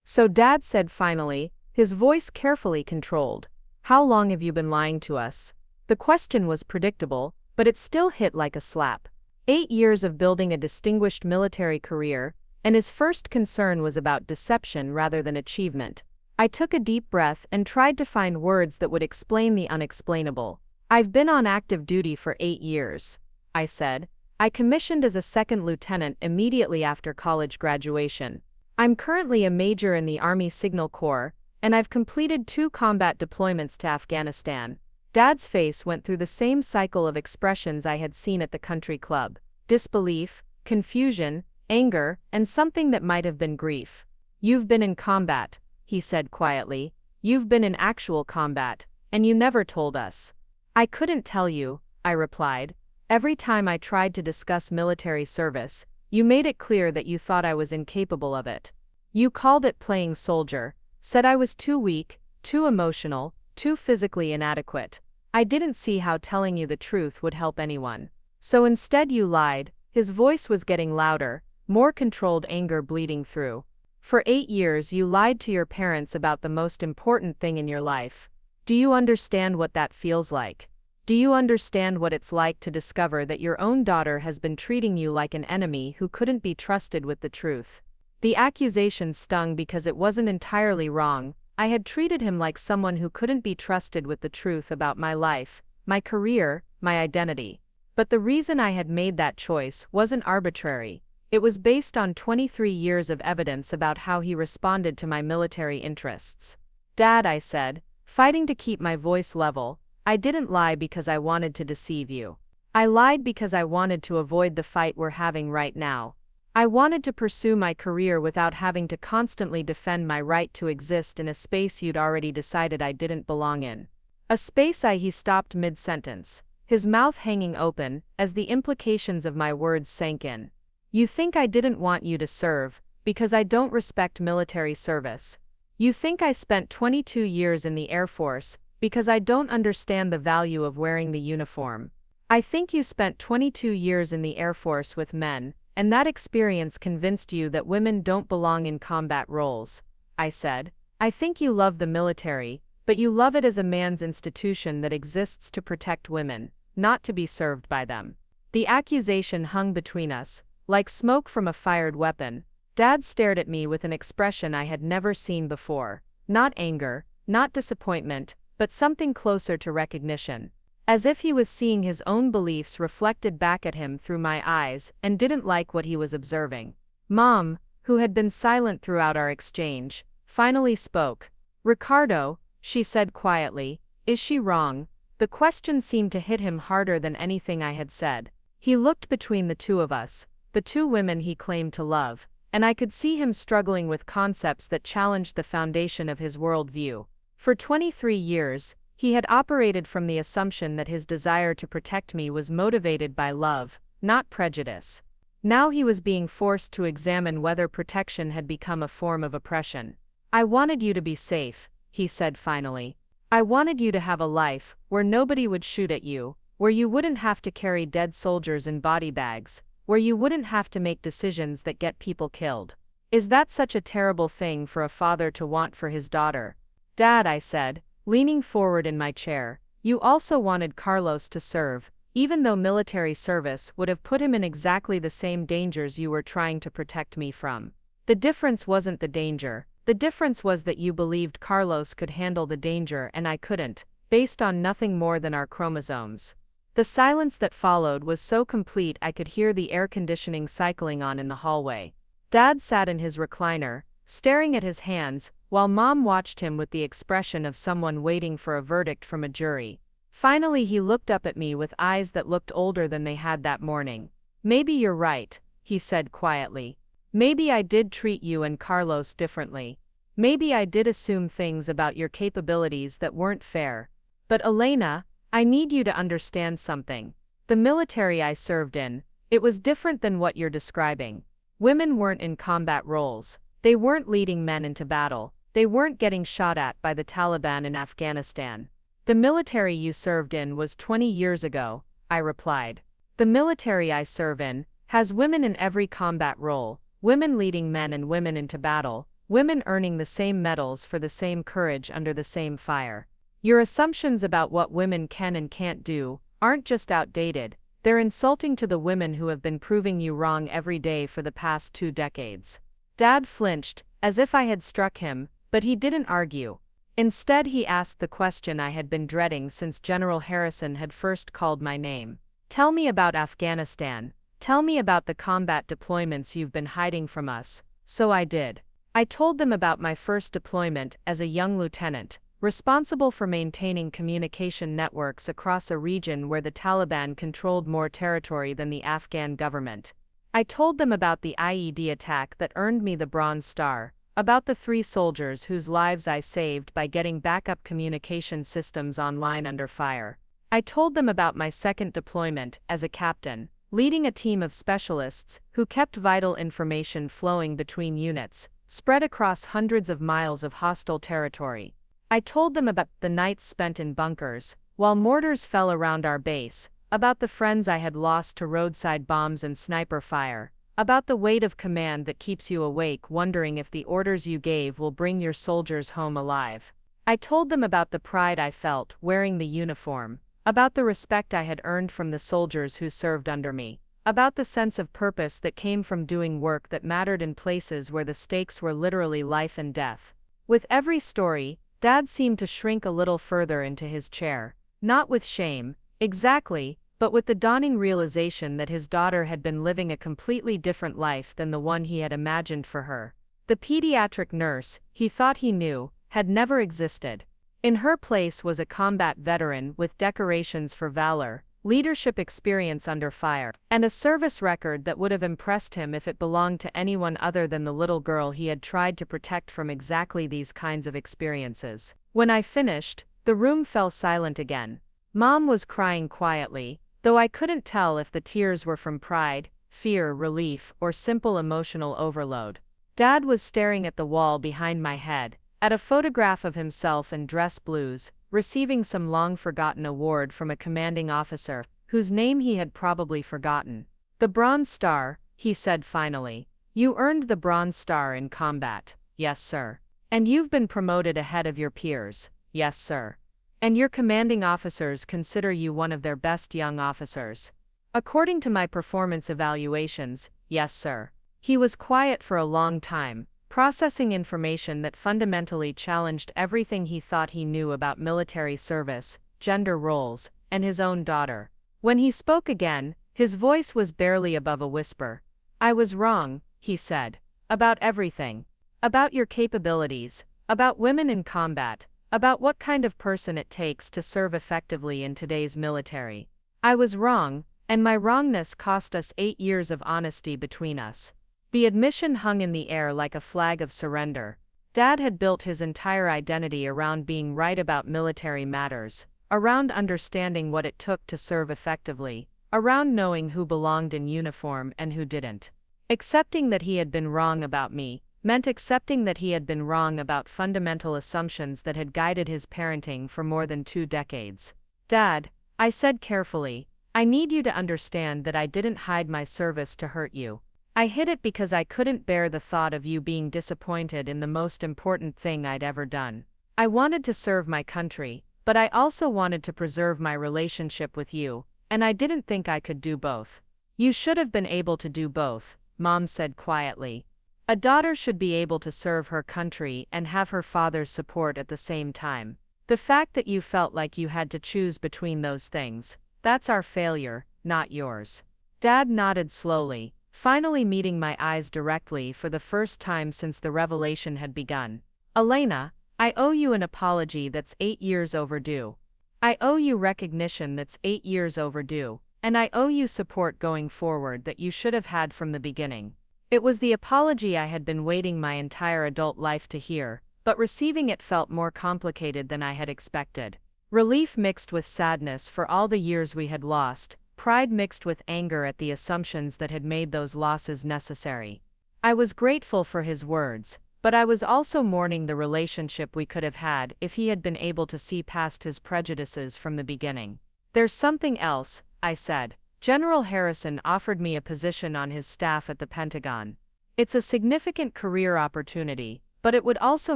"So Dad said finally, his voice carefully controlled, 'How long have you been lying to us?' The question was predictable, but it still hit like a slap. 8 years of building a distinguished military career, and his first concern was about deception rather than achievement. I took a deep breath and tried to find words that would explain the unexplainable. "I've been on active duty for 8 years," I said. "I commissioned as a second lieutenant immediately after college graduation. I'm currently a major in the Army Signal Corps, and I've completed 2 combat deployments to Afghanistan." Dad's face went through the same cycle of expressions I had seen at the country club: disbelief, confusion, anger, and something that might have been grief. "You've been in combat," he said quietly. "You've been in actual combat, and you never told us." "I couldn't tell you," I replied. Every time I tried to discuss military service, you made it clear that you thought I was incapable of it. You called it playing soldier, said I was too weak, too emotional, too physically inadequate. I didn't see how telling you the truth would help anyone. So instead you lied. His voice was getting louder, more controlled anger bleeding through. For 8 years you lied to your parents about the most important thing in your life. Do you understand what that feels like? Do you understand what it's like to discover that your own daughter has been treating you like an enemy who couldn't be trusted with the truth? The accusation stung because it wasn't entirely wrong. I had treated him like someone who couldn't be trusted with the truth about my life, my career, my identity. But the reason I had made that choice wasn't arbitrary. It was based on 23 years of evidence about how he responded to my military interests. Dad, I said, fighting to keep my voice level, I didn't lie because I wanted to deceive you. I lied because I wanted to avoid the fight we're having right now. I wanted to pursue my career without having to constantly defend my right to exist in a space you'd already decided I didn't belong in. A space he stopped mid-sentence, his mouth hanging open, as the implications of my words sank in. You think I didn't want you to serve, because I don't respect military service. You think I spent 22 years in the Air Force, because I don't understand the value of wearing the uniform. I think you spent 22 years in the Air Force with men, and that experience convinced you that women don't belong in combat roles. I said, I think you love the military, but you love it as a man's institution that exists to protect women, not to be served by them. The accusation hung between us, like smoke from a fired weapon. Dad stared at me with an expression I had never seen before. Not anger, not disappointment, but something closer to recognition. As if he was seeing his own beliefs reflected back at him through my eyes and didn't like what he was observing. Mom, who had been silent throughout our exchange, finally spoke. Ricardo, she said quietly, is she wrong? The question seemed to hit him harder than anything I had said. He looked between the two of us, the two women he claimed to love, and I could see him struggling with concepts that challenged the foundation of his worldview. For 23 years, he had operated from the assumption that his desire to protect me was motivated by love, not prejudice. Now he was being forced to examine whether protection had become a form of oppression. I wanted you to be safe, he said finally. I wanted you to have a life where nobody would shoot at you, where you wouldn't have to carry dead soldiers in body bags, where you wouldn't have to make decisions that get people killed. Is that such a terrible thing for a father to want for his daughter? Dad, I said, leaning forward in my chair, you also wanted Carlos to serve, even though military service would have put him in exactly the same dangers you were trying to protect me from. The difference wasn't the danger. The difference was that you believed Carlos could handle the danger and I couldn't, based on nothing more than our chromosomes. The silence that followed was so complete I could hear the air conditioning cycling on in the hallway. Dad sat in his recliner, staring at his hands, while Mom watched him with the expression of someone waiting for a verdict from a jury. Finally he looked up at me with eyes that looked older than they had that morning. Maybe you're right, he said quietly. Maybe I did treat you and Carlos differently. Maybe I did assume things about your capabilities that weren't fair. But Elena, I need you to understand something. The military I served in, it was different than what you're describing. Women weren't in combat roles. They weren't leading men into battle. They weren't getting shot at by the Taliban in Afghanistan. The military you served in was 20 years ago, I replied. The military I serve in has women in every combat role, women leading men and women into battle, women earning the same medals for the same courage under the same fire. Your assumptions about what women can and can't do aren't just outdated, they're insulting to the women who have been proving you wrong every day for the past 2 decades. Dad flinched, as if I had struck him, but he didn't argue. Instead he asked the question I had been dreading since General Harrison had first called my name. Tell me about Afghanistan. Tell me about the combat deployments you've been hiding from us. So I did. I told them about my first deployment as a young lieutenant, responsible for maintaining communication networks across a region where the Taliban controlled more territory than the Afghan government. I told them about the IED attack that earned me the Bronze Star, about the 3 soldiers whose lives I saved by getting backup communication systems online under fire. I told them about my second deployment as a captain, leading a team of specialists who kept vital information flowing between units, spread across hundreds of miles of hostile territory. I told them about the nights spent in bunkers, while mortars fell around our base, about the friends I had lost to roadside bombs and sniper fire, about the weight of command that keeps you awake wondering if the orders you gave will bring your soldiers home alive. I told them about the pride I felt wearing the uniform, about the respect I had earned from the soldiers who served under me, about the sense of purpose that came from doing work that mattered in places where the stakes were literally life and death. With every story, Dad seemed to shrink a little further into his chair, not with shame, exactly, but with the dawning realization that his daughter had been living a completely different life than the one he had imagined for her. The pediatric nurse, he thought he knew, had never existed. In her place was a combat veteran with decorations for valor, leadership experience under fire, and a service record that would have impressed him if it belonged to anyone other than the little girl he had tried to protect from exactly these kinds of experiences. When I finished, the room fell silent again. Mom was crying quietly, though I couldn't tell if the tears were from pride, fear, relief, or simple emotional overload. Dad was staring at the wall behind my head, at a photograph of himself in dress blues, receiving some long-forgotten award from a commanding officer, whose name he had probably forgotten. "The Bronze Star," he said finally. "You earned the Bronze Star in combat." "Yes, sir." "And you've been promoted ahead of your peers." "Yes, sir." "And your commanding officers consider you one of their best young officers." "According to my performance evaluations, yes, sir." He was quiet for a long time, processing information that fundamentally challenged everything he thought he knew about military service, gender roles, and his own daughter. When he spoke again, his voice was barely above a whisper. "I was wrong," he said. "About everything. About your capabilities, about women in combat, about what kind of person it takes to serve effectively in today's military. I was wrong, and my wrongness cost us 8 years of honesty between us." The admission hung in the air like a flag of surrender. Dad had built his entire identity around being right about military matters, around understanding what it took to serve effectively, around knowing who belonged in uniform and who didn't. Accepting that he had been wrong about me meant accepting that he had been wrong about fundamental assumptions that had guided his parenting for more than 2 decades. "Dad," I said carefully, "I need you to understand that I didn't hide my service to hurt you. I hid it because I couldn't bear the thought of you being disappointed in the most important thing I'd ever done. I wanted to serve my country, but I also wanted to preserve my relationship with you, and I didn't think I could do both." "You should have been able to do both," Mom said quietly. "A daughter should be able to serve her country and have her father's support at the same time. The fact that you felt like you had to choose between those things, that's our failure, not yours." Dad nodded slowly, finally meeting my eyes directly for the first time since the revelation had begun. "Elena, I owe you an apology that's 8 years overdue. I owe you recognition that's 8 years overdue, and I owe you support going forward that you should have had from the beginning." It was the apology I had been waiting my entire adult life to hear, but receiving it felt more complicated than I had expected. Relief mixed with sadness for all the years we had lost, pride mixed with anger at the assumptions that had made those losses necessary. I was grateful for his words, but I was also mourning the relationship we could have had if he had been able to see past his prejudices from the beginning. "There's something else," I said. "General Harrison offered me a position on his staff at the Pentagon. It's a significant career opportunity, but it would also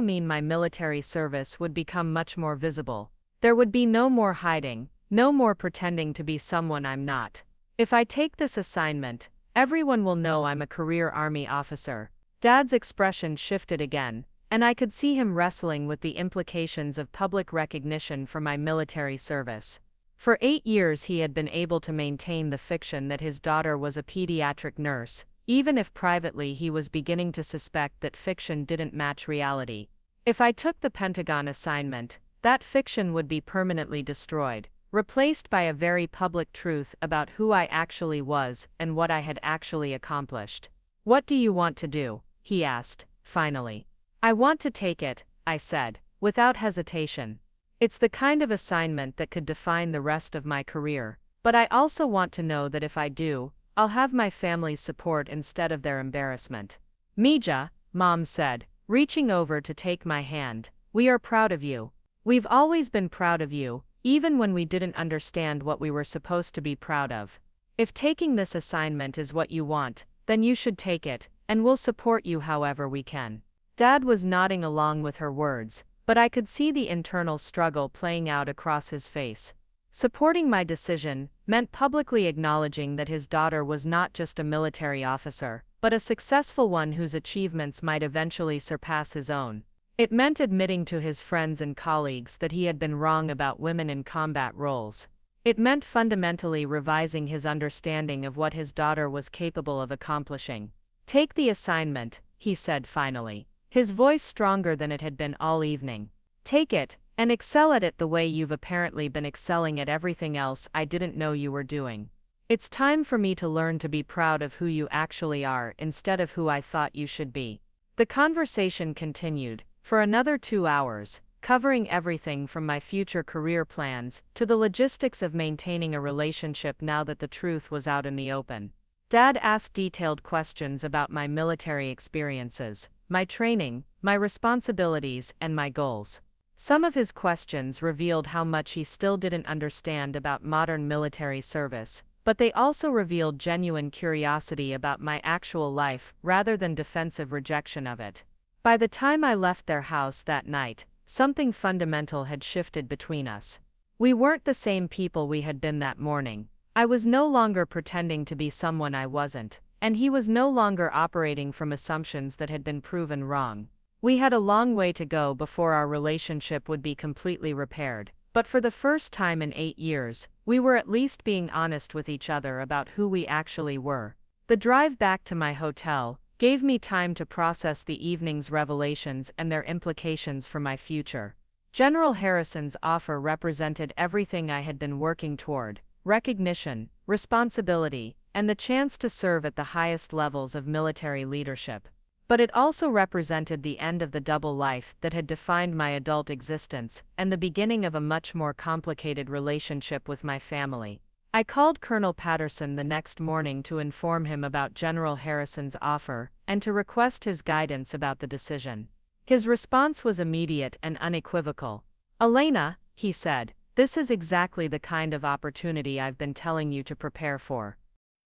mean my military service would become much more visible. There would be no more hiding, no more pretending to be someone I'm not. If I take this assignment, everyone will know I'm a career Army officer." Dad's expression shifted again, and I could see him wrestling with the implications of public recognition for my military service. For 8 years he had been able to maintain the fiction that his daughter was a pediatric nurse, even if privately he was beginning to suspect that fiction didn't match reality. If I took the Pentagon assignment, that fiction would be permanently destroyed, replaced by a very public truth about who I actually was and what I had actually accomplished. "What do you want to do?" he asked, finally. "I want to take it," I said, without hesitation. It's the kind of assignment that could define the rest of my career. But I also want to know that if I do, I'll have my family's support instead of their embarrassment. Mija, Mom said, reaching over to take my hand, we are proud of you. We've always been proud of you, even when we didn't understand what we were supposed to be proud of. If taking this assignment is what you want, then you should take it, and we'll support you however we can. Dad was nodding along with her words, but I could see the internal struggle playing out across his face. Supporting my decision meant publicly acknowledging that his daughter was not just a military officer, but a successful one whose achievements might eventually surpass his own. It meant admitting to his friends and colleagues that he had been wrong about women in combat roles. It meant fundamentally revising his understanding of what his daughter was capable of accomplishing. Take the assignment, he said finally, his voice stronger than it had been all evening. Take it, and excel at it the way you've apparently been excelling at everything else I didn't know you were doing. It's time for me to learn to be proud of who you actually are instead of who I thought you should be. The conversation continued for another 2 hours, covering everything from my future career plans to the logistics of maintaining a relationship now that the truth was out in the open. Dad asked detailed questions about my military experiences, my training, my responsibilities, and my goals. Some of his questions revealed how much he still didn't understand about modern military service, but they also revealed genuine curiosity about my actual life rather than defensive rejection of it. By the time I left their house that night, something fundamental had shifted between us. We weren't the same people we had been that morning. I was no longer pretending to be someone I wasn't, and he was no longer operating from assumptions that had been proven wrong. We had a long way to go before our relationship would be completely repaired, but for the first time in 8 years, we were at least being honest with each other about who we actually were. The drive back to my hotel gave me time to process the evening's revelations and their implications for my future. General Harrison's offer represented everything I had been working toward: recognition, responsibility, and the chance to serve at the highest levels of military leadership. But it also represented the end of the double life that had defined my adult existence and the beginning of a much more complicated relationship with my family. I called Colonel Patterson the next morning to inform him about General Harrison's offer and to request his guidance about the decision. His response was immediate and unequivocal. "Elena," he said, "this is exactly the kind of opportunity I've been telling you to prepare for.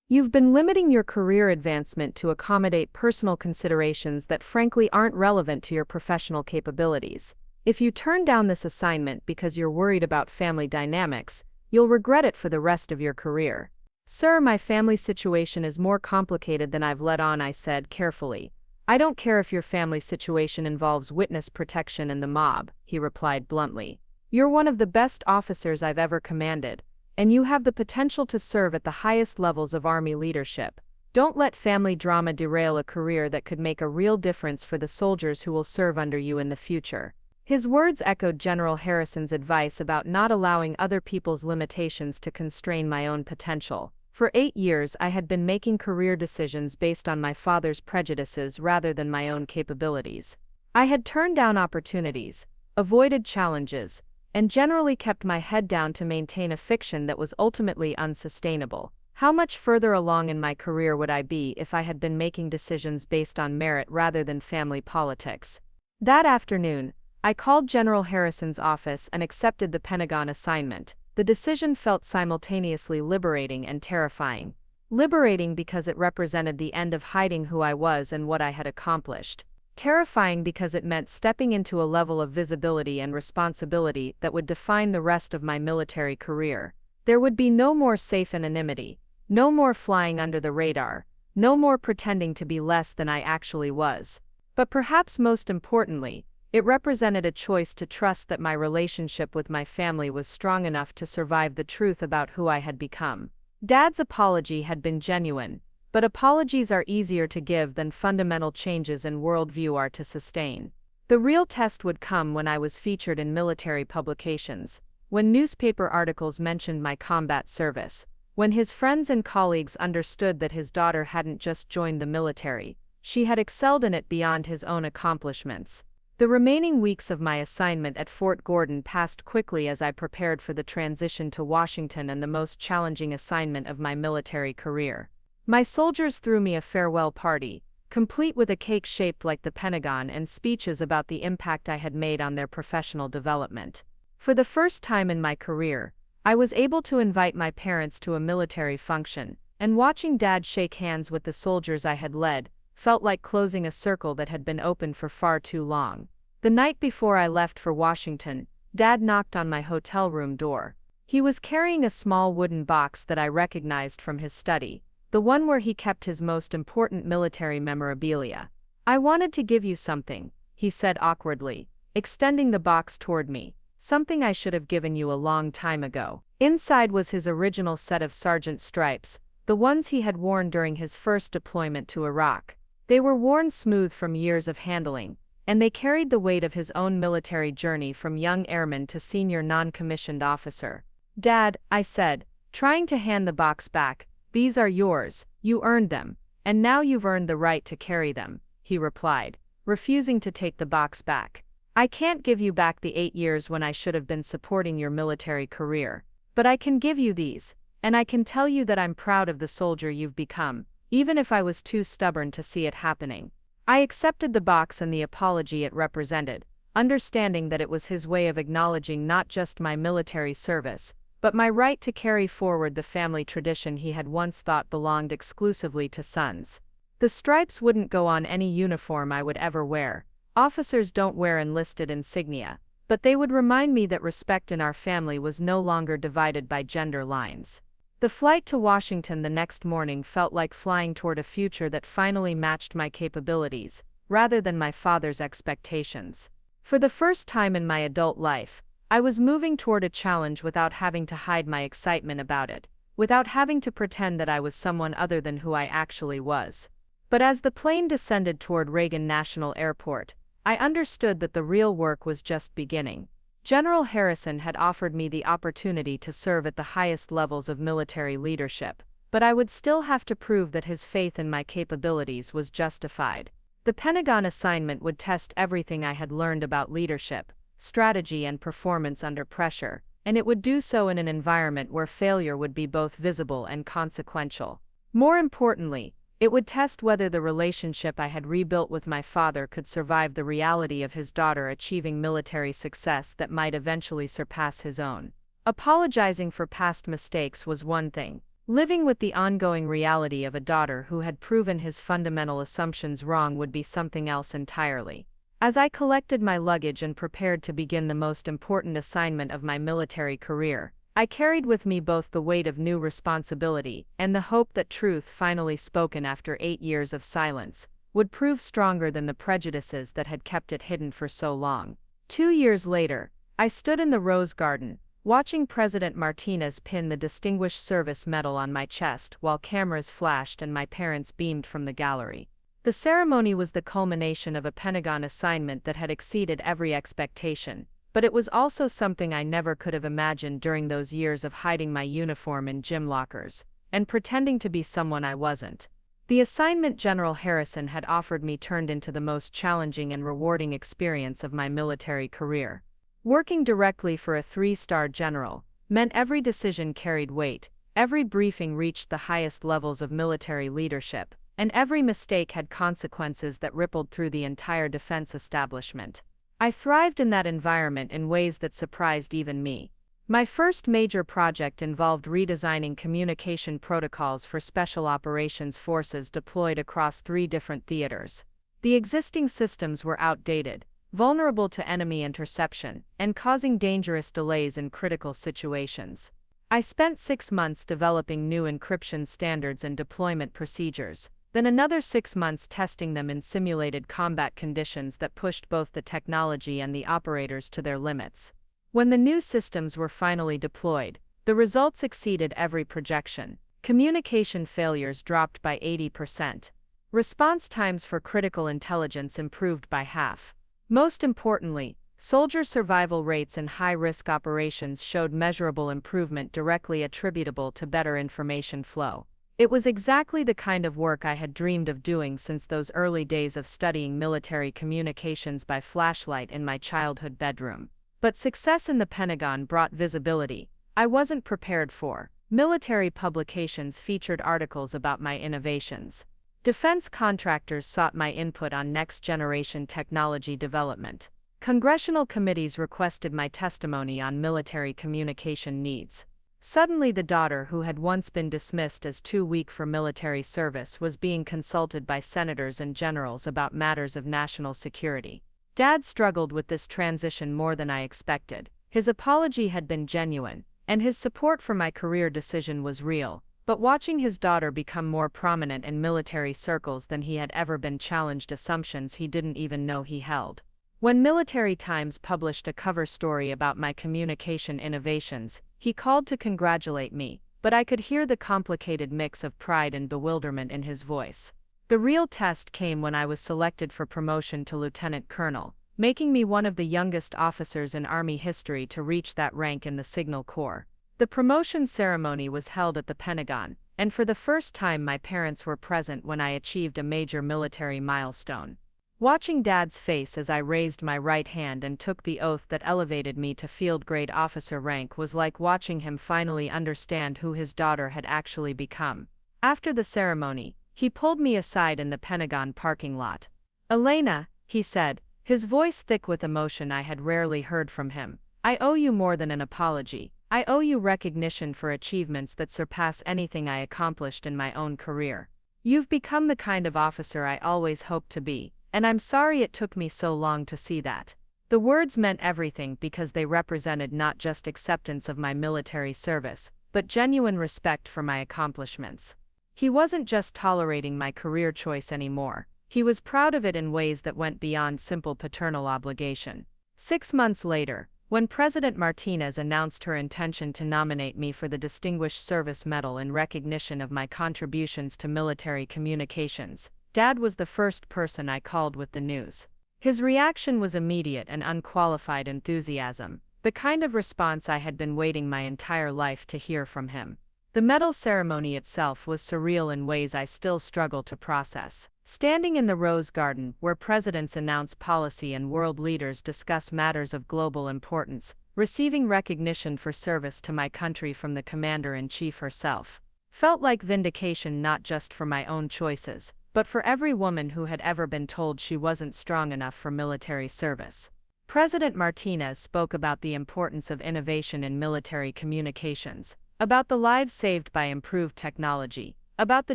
You've been limiting your career advancement to accommodate personal considerations that frankly aren't relevant to your professional capabilities. If you turn down this assignment because you're worried about family dynamics, you'll regret it for the rest of your career." "Sir, my family situation is more complicated than I've let on," I said carefully. "I don't care if your family situation involves witness protection and the mob," he replied bluntly. "You're one of the best officers I've ever commanded, and you have the potential to serve at the highest levels of Army leadership. Don't let family drama derail a career that could make a real difference for the soldiers who will serve under you in the future." His words echoed General Harrison's advice about not allowing other people's limitations to constrain my own potential. For 8 years I had been making career decisions based on my father's prejudices rather than my own capabilities. I had turned down opportunities, avoided challenges, and generally kept my head down to maintain a fiction that was ultimately unsustainable. How much further along in my career would I be if I had been making decisions based on merit rather than family politics? That afternoon, I called General Harrison's office and accepted the Pentagon assignment. The decision felt simultaneously liberating and terrifying. Liberating because it represented the end of hiding who I was and what I had accomplished. Terrifying because it meant stepping into a level of visibility and responsibility that would define the rest of my military career. There would be no more safe anonymity, no more flying under the radar, no more pretending to be less than I actually was. But perhaps most importantly, it represented a choice to trust that my relationship with my family was strong enough to survive the truth about who I had become. Dad's apology had been genuine, but apologies are easier to give than fundamental changes in worldview are to sustain. The real test would come when I was featured in military publications, when newspaper articles mentioned my combat service, when his friends and colleagues understood that his daughter hadn't just joined the military, she had excelled in it beyond his own accomplishments. The remaining weeks of my assignment at Fort Gordon passed quickly as I prepared for the transition to Washington and the most challenging assignment of my military career. My soldiers threw me a farewell party, complete with a cake shaped like the Pentagon and speeches about the impact I had made on their professional development. For the first time in my career, I was able to invite my parents to a military function, and watching Dad shake hands with the soldiers I had led felt like closing a circle that had been open for far too long. The night before I left for Washington, Dad knocked on my hotel room door. He was carrying a small wooden box that I recognized from his study, the one where he kept his most important military memorabilia. "I wanted to give you something," he said awkwardly, extending the box toward me. "Something I should have given you a long time ago." Inside was his original set of sergeant stripes, the ones he had worn during his first deployment to Iraq. They were worn smooth from years of handling, and they carried the weight of his own military journey from young airman to senior non-commissioned officer. "Dad," I said, trying to hand the box back, "these are yours, you earned them, and now you've earned the right to carry them," he replied, refusing to take the box back. "I can't give you back the 8 years when I should have been supporting your military career, but I can give you these, and I can tell you that I'm proud of the soldier you've become, even if I was too stubborn to see it happening." I accepted the box and the apology it represented, understanding that it was his way of acknowledging not just my military service, but my right to carry forward the family tradition he had once thought belonged exclusively to sons. The stripes wouldn't go on any uniform I would ever wear. Officers don't wear enlisted insignia, but they would remind me that respect in our family was no longer divided by gender lines. The flight to Washington the next morning felt like flying toward a future that finally matched my capabilities, rather than my father's expectations. For the first time in my adult life, I was moving toward a challenge without having to hide my excitement about it, without having to pretend that I was someone other than who I actually was. But as the plane descended toward Reagan National Airport, I understood that the real work was just beginning. General Harrison had offered me the opportunity to serve at the highest levels of military leadership, but I would still have to prove that his faith in my capabilities was justified. The Pentagon assignment would test everything I had learned about leadership, strategy, and performance under pressure, and it would do so in an environment where failure would be both visible and consequential. More importantly, it would test whether the relationship I had rebuilt with my father could survive the reality of his daughter achieving military success that might eventually surpass his own. Apologizing for past mistakes was one thing. Living with the ongoing reality of a daughter who had proven his fundamental assumptions wrong would be something else entirely. As I collected my luggage and prepared to begin the most important assignment of my military career, I carried with me both the weight of new responsibility and the hope that truth, finally spoken after 8 years of silence, would prove stronger than the prejudices that had kept it hidden for so long. 2 years later, I stood in the Rose Garden, watching President Martinez pin the Distinguished Service Medal on my chest while cameras flashed and my parents beamed from the gallery. The ceremony was the culmination of a Pentagon assignment that had exceeded every expectation, but it was also something I never could have imagined during those years of hiding my uniform in gym lockers and pretending to be someone I wasn't. The assignment General Harrison had offered me turned into the most challenging and rewarding experience of my military career. Working directly for a 3-star general meant every decision carried weight, every briefing reached the highest levels of military leadership, and every mistake had consequences that rippled through the entire defense establishment. I thrived in that environment in ways that surprised even me. My first major project involved redesigning communication protocols for special operations forces deployed across 3 different theaters. The existing systems were outdated, vulnerable to enemy interception, and causing dangerous delays in critical situations. I spent 6 months developing new encryption standards and deployment procedures, then another 6 months testing them in simulated combat conditions that pushed both the technology and the operators to their limits. When the new systems were finally deployed, the results exceeded every projection. Communication failures dropped by 80%. Response times for critical intelligence improved by half. Most importantly, soldier survival rates in high-risk operations showed measurable improvement directly attributable to better information flow. It was exactly the kind of work I had dreamed of doing since those early days of studying military communications by flashlight in my childhood bedroom. But success in the Pentagon brought visibility I wasn't prepared for. Military publications featured articles about my innovations. Defense contractors sought my input on next-generation technology development. Congressional committees requested my testimony on military communication needs. Suddenly, the daughter who had once been dismissed as too weak for military service was being consulted by senators and generals about matters of national security. Dad struggled with this transition more than I expected. His apology had been genuine, and his support for my career decision was real, but watching his daughter become more prominent in military circles than he had ever been challenged assumptions he didn't even know he held. When Military Times published a cover story about my communication innovations, he called to congratulate me, but I could hear the complicated mix of pride and bewilderment in his voice. The real test came when I was selected for promotion to lieutenant colonel, making me one of the youngest officers in Army history to reach that rank in the Signal Corps. The promotion ceremony was held at the Pentagon, and for the first time my parents were present when I achieved a major military milestone. Watching Dad's face as I raised my right hand and took the oath that elevated me to field grade officer rank was like watching him finally understand who his daughter had actually become. After the ceremony, he pulled me aside in the Pentagon parking lot. "Elena," he said, his voice thick with emotion I had rarely heard from him, "I owe you more than an apology. I owe you recognition for achievements that surpass anything I accomplished in my own career. You've become the kind of officer I always hoped to be, and I'm sorry it took me so long to see that." The words meant everything because they represented not just acceptance of my military service, but genuine respect for my accomplishments. He wasn't just tolerating my career choice anymore. He was proud of it in ways that went beyond simple paternal obligation. 6 months later, when President Martinez announced her intention to nominate me for the Distinguished Service Medal in recognition of my contributions to military communications, Dad was the first person I called with the news. His reaction was immediate and unqualified enthusiasm, the kind of response I had been waiting my entire life to hear from him. The medal ceremony itself was surreal in ways I still struggle to process. Standing in the Rose Garden, where presidents announce policy and world leaders discuss matters of global importance, receiving recognition for service to my country from the Commander-in-Chief herself, felt like vindication not just for my own choices, but for every woman who had ever been told she wasn't strong enough for military service. President Martinez spoke about the importance of innovation in military communications, about the lives saved by improved technology, about the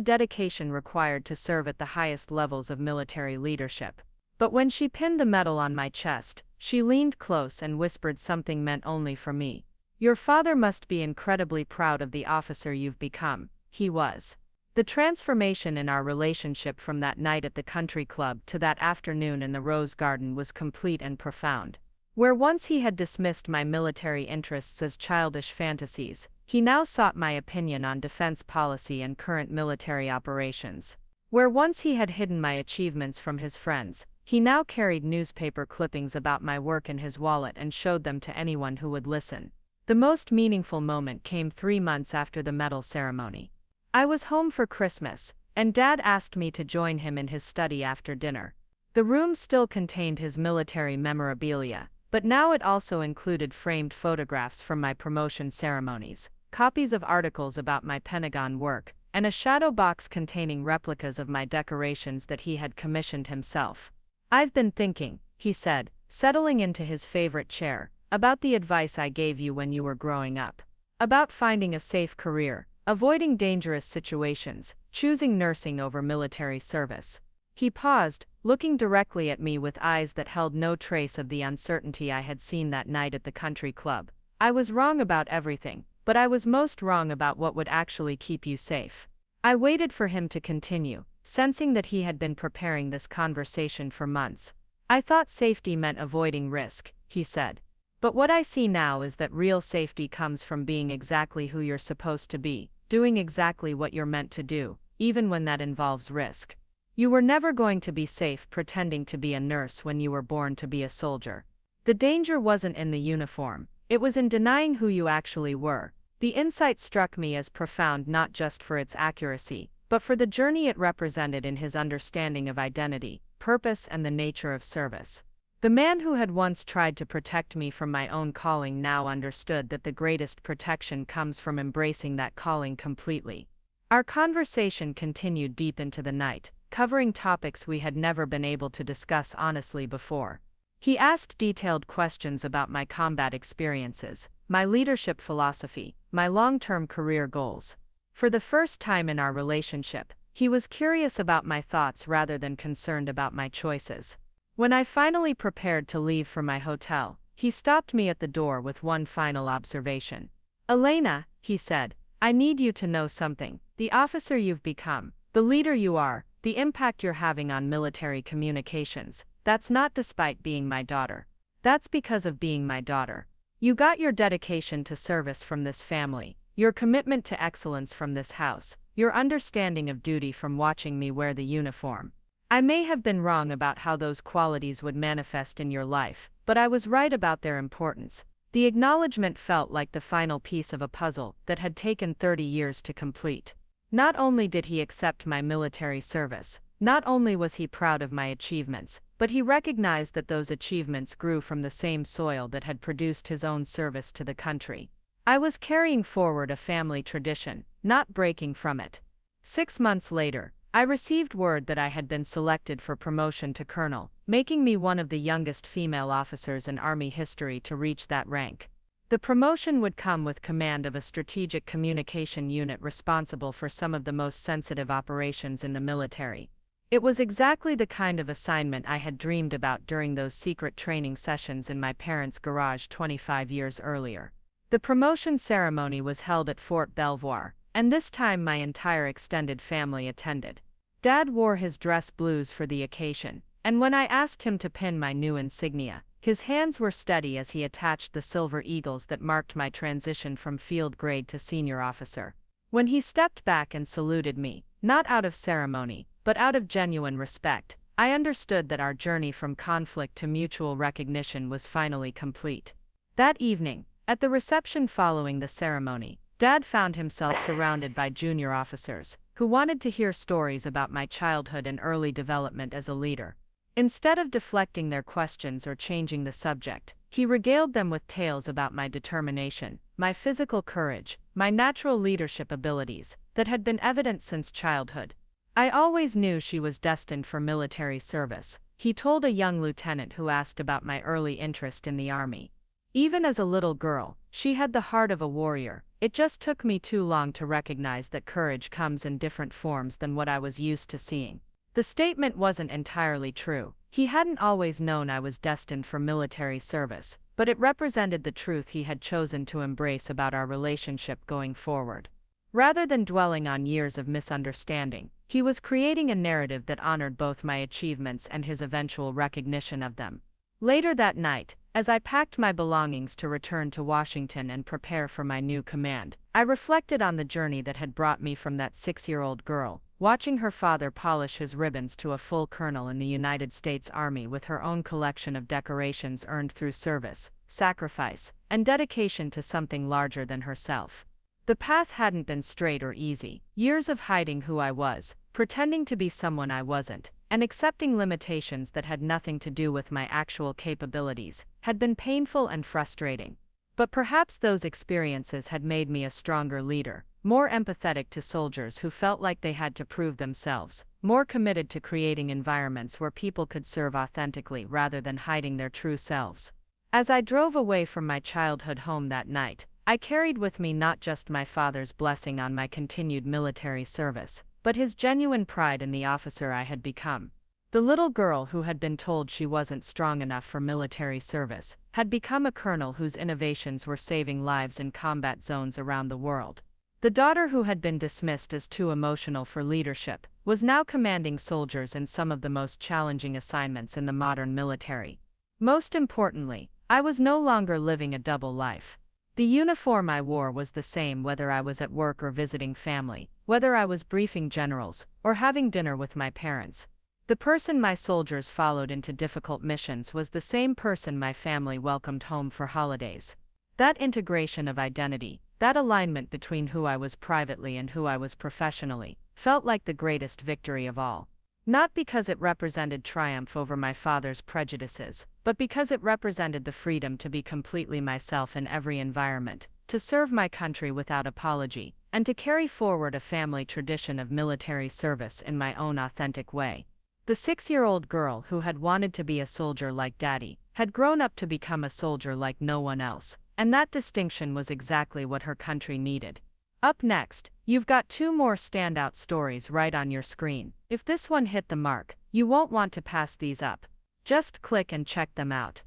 dedication required to serve at the highest levels of military leadership. But when she pinned the medal on my chest, she leaned close and whispered something meant only for me. "Your father must be incredibly proud of the officer you've become." He was. The transformation in our relationship from that night at the country club to that afternoon in the Rose Garden was complete and profound. Where once he had dismissed my military interests as childish fantasies, he now sought my opinion on defense policy and current military operations. Where once he had hidden my achievements from his friends, he now carried newspaper clippings about my work in his wallet and showed them to anyone who would listen. The most meaningful moment came 3 months after the medal ceremony. I was home for Christmas, and Dad asked me to join him in his study after dinner. The room still contained his military memorabilia, but now it also included framed photographs from my promotion ceremonies, copies of articles about my Pentagon work, and a shadow box containing replicas of my decorations that he had commissioned himself. "I've been thinking," he said, settling into his favorite chair, "about the advice I gave you when you were growing up. About finding a safe career, avoiding dangerous situations, choosing nursing over military service." He paused, looking directly at me with eyes that held no trace of the uncertainty I had seen that night at the country club. "I was wrong about everything, but I was most wrong about what would actually keep you safe." I waited for him to continue, sensing that he had been preparing this conversation for months. "I thought safety meant avoiding risk," he said. "But what I see now is that real safety comes from being exactly who you're supposed to be, doing exactly what you're meant to do, even when that involves risk. You were never going to be safe pretending to be a nurse when you were born to be a soldier. The danger wasn't in the uniform, it was in denying who you actually were, The insight struck me as profound not just for its accuracy, but for the journey it represented in his understanding of identity, purpose, and the nature of service. The man who had once tried to protect me from my own calling now understood that the greatest protection comes from embracing that calling completely. Our conversation continued deep into the night, covering topics we had never been able to discuss honestly before. He asked detailed questions about my combat experiences, my leadership philosophy, my long-term career goals. For the first time in our relationship, he was curious about my thoughts rather than concerned about my choices. When I finally prepared to leave for my hotel, he stopped me at the door with one final observation. "Elena," he said, "I need you to know something. The officer you've become, the leader you are, the impact you're having on military communications, that's not despite being my daughter. That's because of being my daughter. You got your dedication to service from this family, your commitment to excellence from this house, your understanding of duty from watching me wear the uniform. I may have been wrong about how those qualities would manifest in your life, but I was right about their importance." The acknowledgement felt like the final piece of a puzzle that had taken 30 years to complete. Not only did he accept my military service, not only was he proud of my achievements, but he recognized that those achievements grew from the same soil that had produced his own service to the country. I was carrying forward a family tradition, not breaking from it. 6 months later, I received word that I had been selected for promotion to colonel, making me one of the youngest female officers in Army history to reach that rank. The promotion would come with command of a strategic communication unit responsible for some of the most sensitive operations in the military. It was exactly the kind of assignment I had dreamed about during those secret training sessions in my parents' garage 25 years earlier. The promotion ceremony was held at Fort Belvoir, and this time my entire extended family attended. Dad wore his dress blues for the occasion, and when I asked him to pin my new insignia, his hands were steady as he attached the silver eagles that marked my transition from field grade to senior officer. When he stepped back and saluted me, not out of ceremony, but out of genuine respect, I understood that our journey from conflict to mutual recognition was finally complete. That evening, at the reception following the ceremony, Dad found himself surrounded by junior officers, who wanted to hear stories about my childhood and early development as a leader. Instead of deflecting their questions or changing the subject, he regaled them with tales about my determination, my physical courage, my natural leadership abilities, that had been evident since childhood. "I always knew she was destined for military service," he told a young lieutenant who asked about my early interest in the Army. "Even as a little girl, she had the heart of a warrior. It just took me too long to recognize that courage comes in different forms than what I was used to seeing." The statement wasn't entirely true. He hadn't always known I was destined for military service, but it represented the truth he had chosen to embrace about our relationship going forward. Rather than dwelling on years of misunderstanding, he was creating a narrative that honored both my achievements and his eventual recognition of them. Later that night, as I packed my belongings to return to Washington and prepare for my new command, I reflected on the journey that had brought me from that 6-year-old girl, watching her father polish his ribbons to a full colonel in the United States Army with her own collection of decorations earned through service, sacrifice, and dedication to something larger than herself. The path hadn't been straight or easy. Years of hiding who I was, pretending to be someone I wasn't, and accepting limitations that had nothing to do with my actual capabilities, had been painful and frustrating. But perhaps those experiences had made me a stronger leader, more empathetic to soldiers who felt like they had to prove themselves, more committed to creating environments where people could serve authentically rather than hiding their true selves. As I drove away from my childhood home that night, I carried with me not just my father's blessing on my continued military service, but his genuine pride in the officer I had become. The little girl who had been told she wasn't strong enough for military service had become a colonel whose innovations were saving lives in combat zones around the world. The daughter who had been dismissed as too emotional for leadership was now commanding soldiers in some of the most challenging assignments in the modern military. Most importantly, I was no longer living a double life. The uniform I wore was the same whether I was at work or visiting family, whether I was briefing generals or having dinner with my parents. The person my soldiers followed into difficult missions was the same person my family welcomed home for holidays. That integration of identity, That alignment between who I was privately and who I was professionally felt like the greatest victory of all. Not because it represented triumph over my father's prejudices, but because it represented the freedom to be completely myself in every environment, to serve my country without apology, and to carry forward a family tradition of military service in my own authentic way. The 6-year-old girl who had wanted to be a soldier like Daddy had grown up to become a soldier like no one else, and that distinction was exactly what her country needed. Up next, you've got 2 more standout stories right on your screen. If this one hit the mark, you won't want to pass these up. Just click and check them out.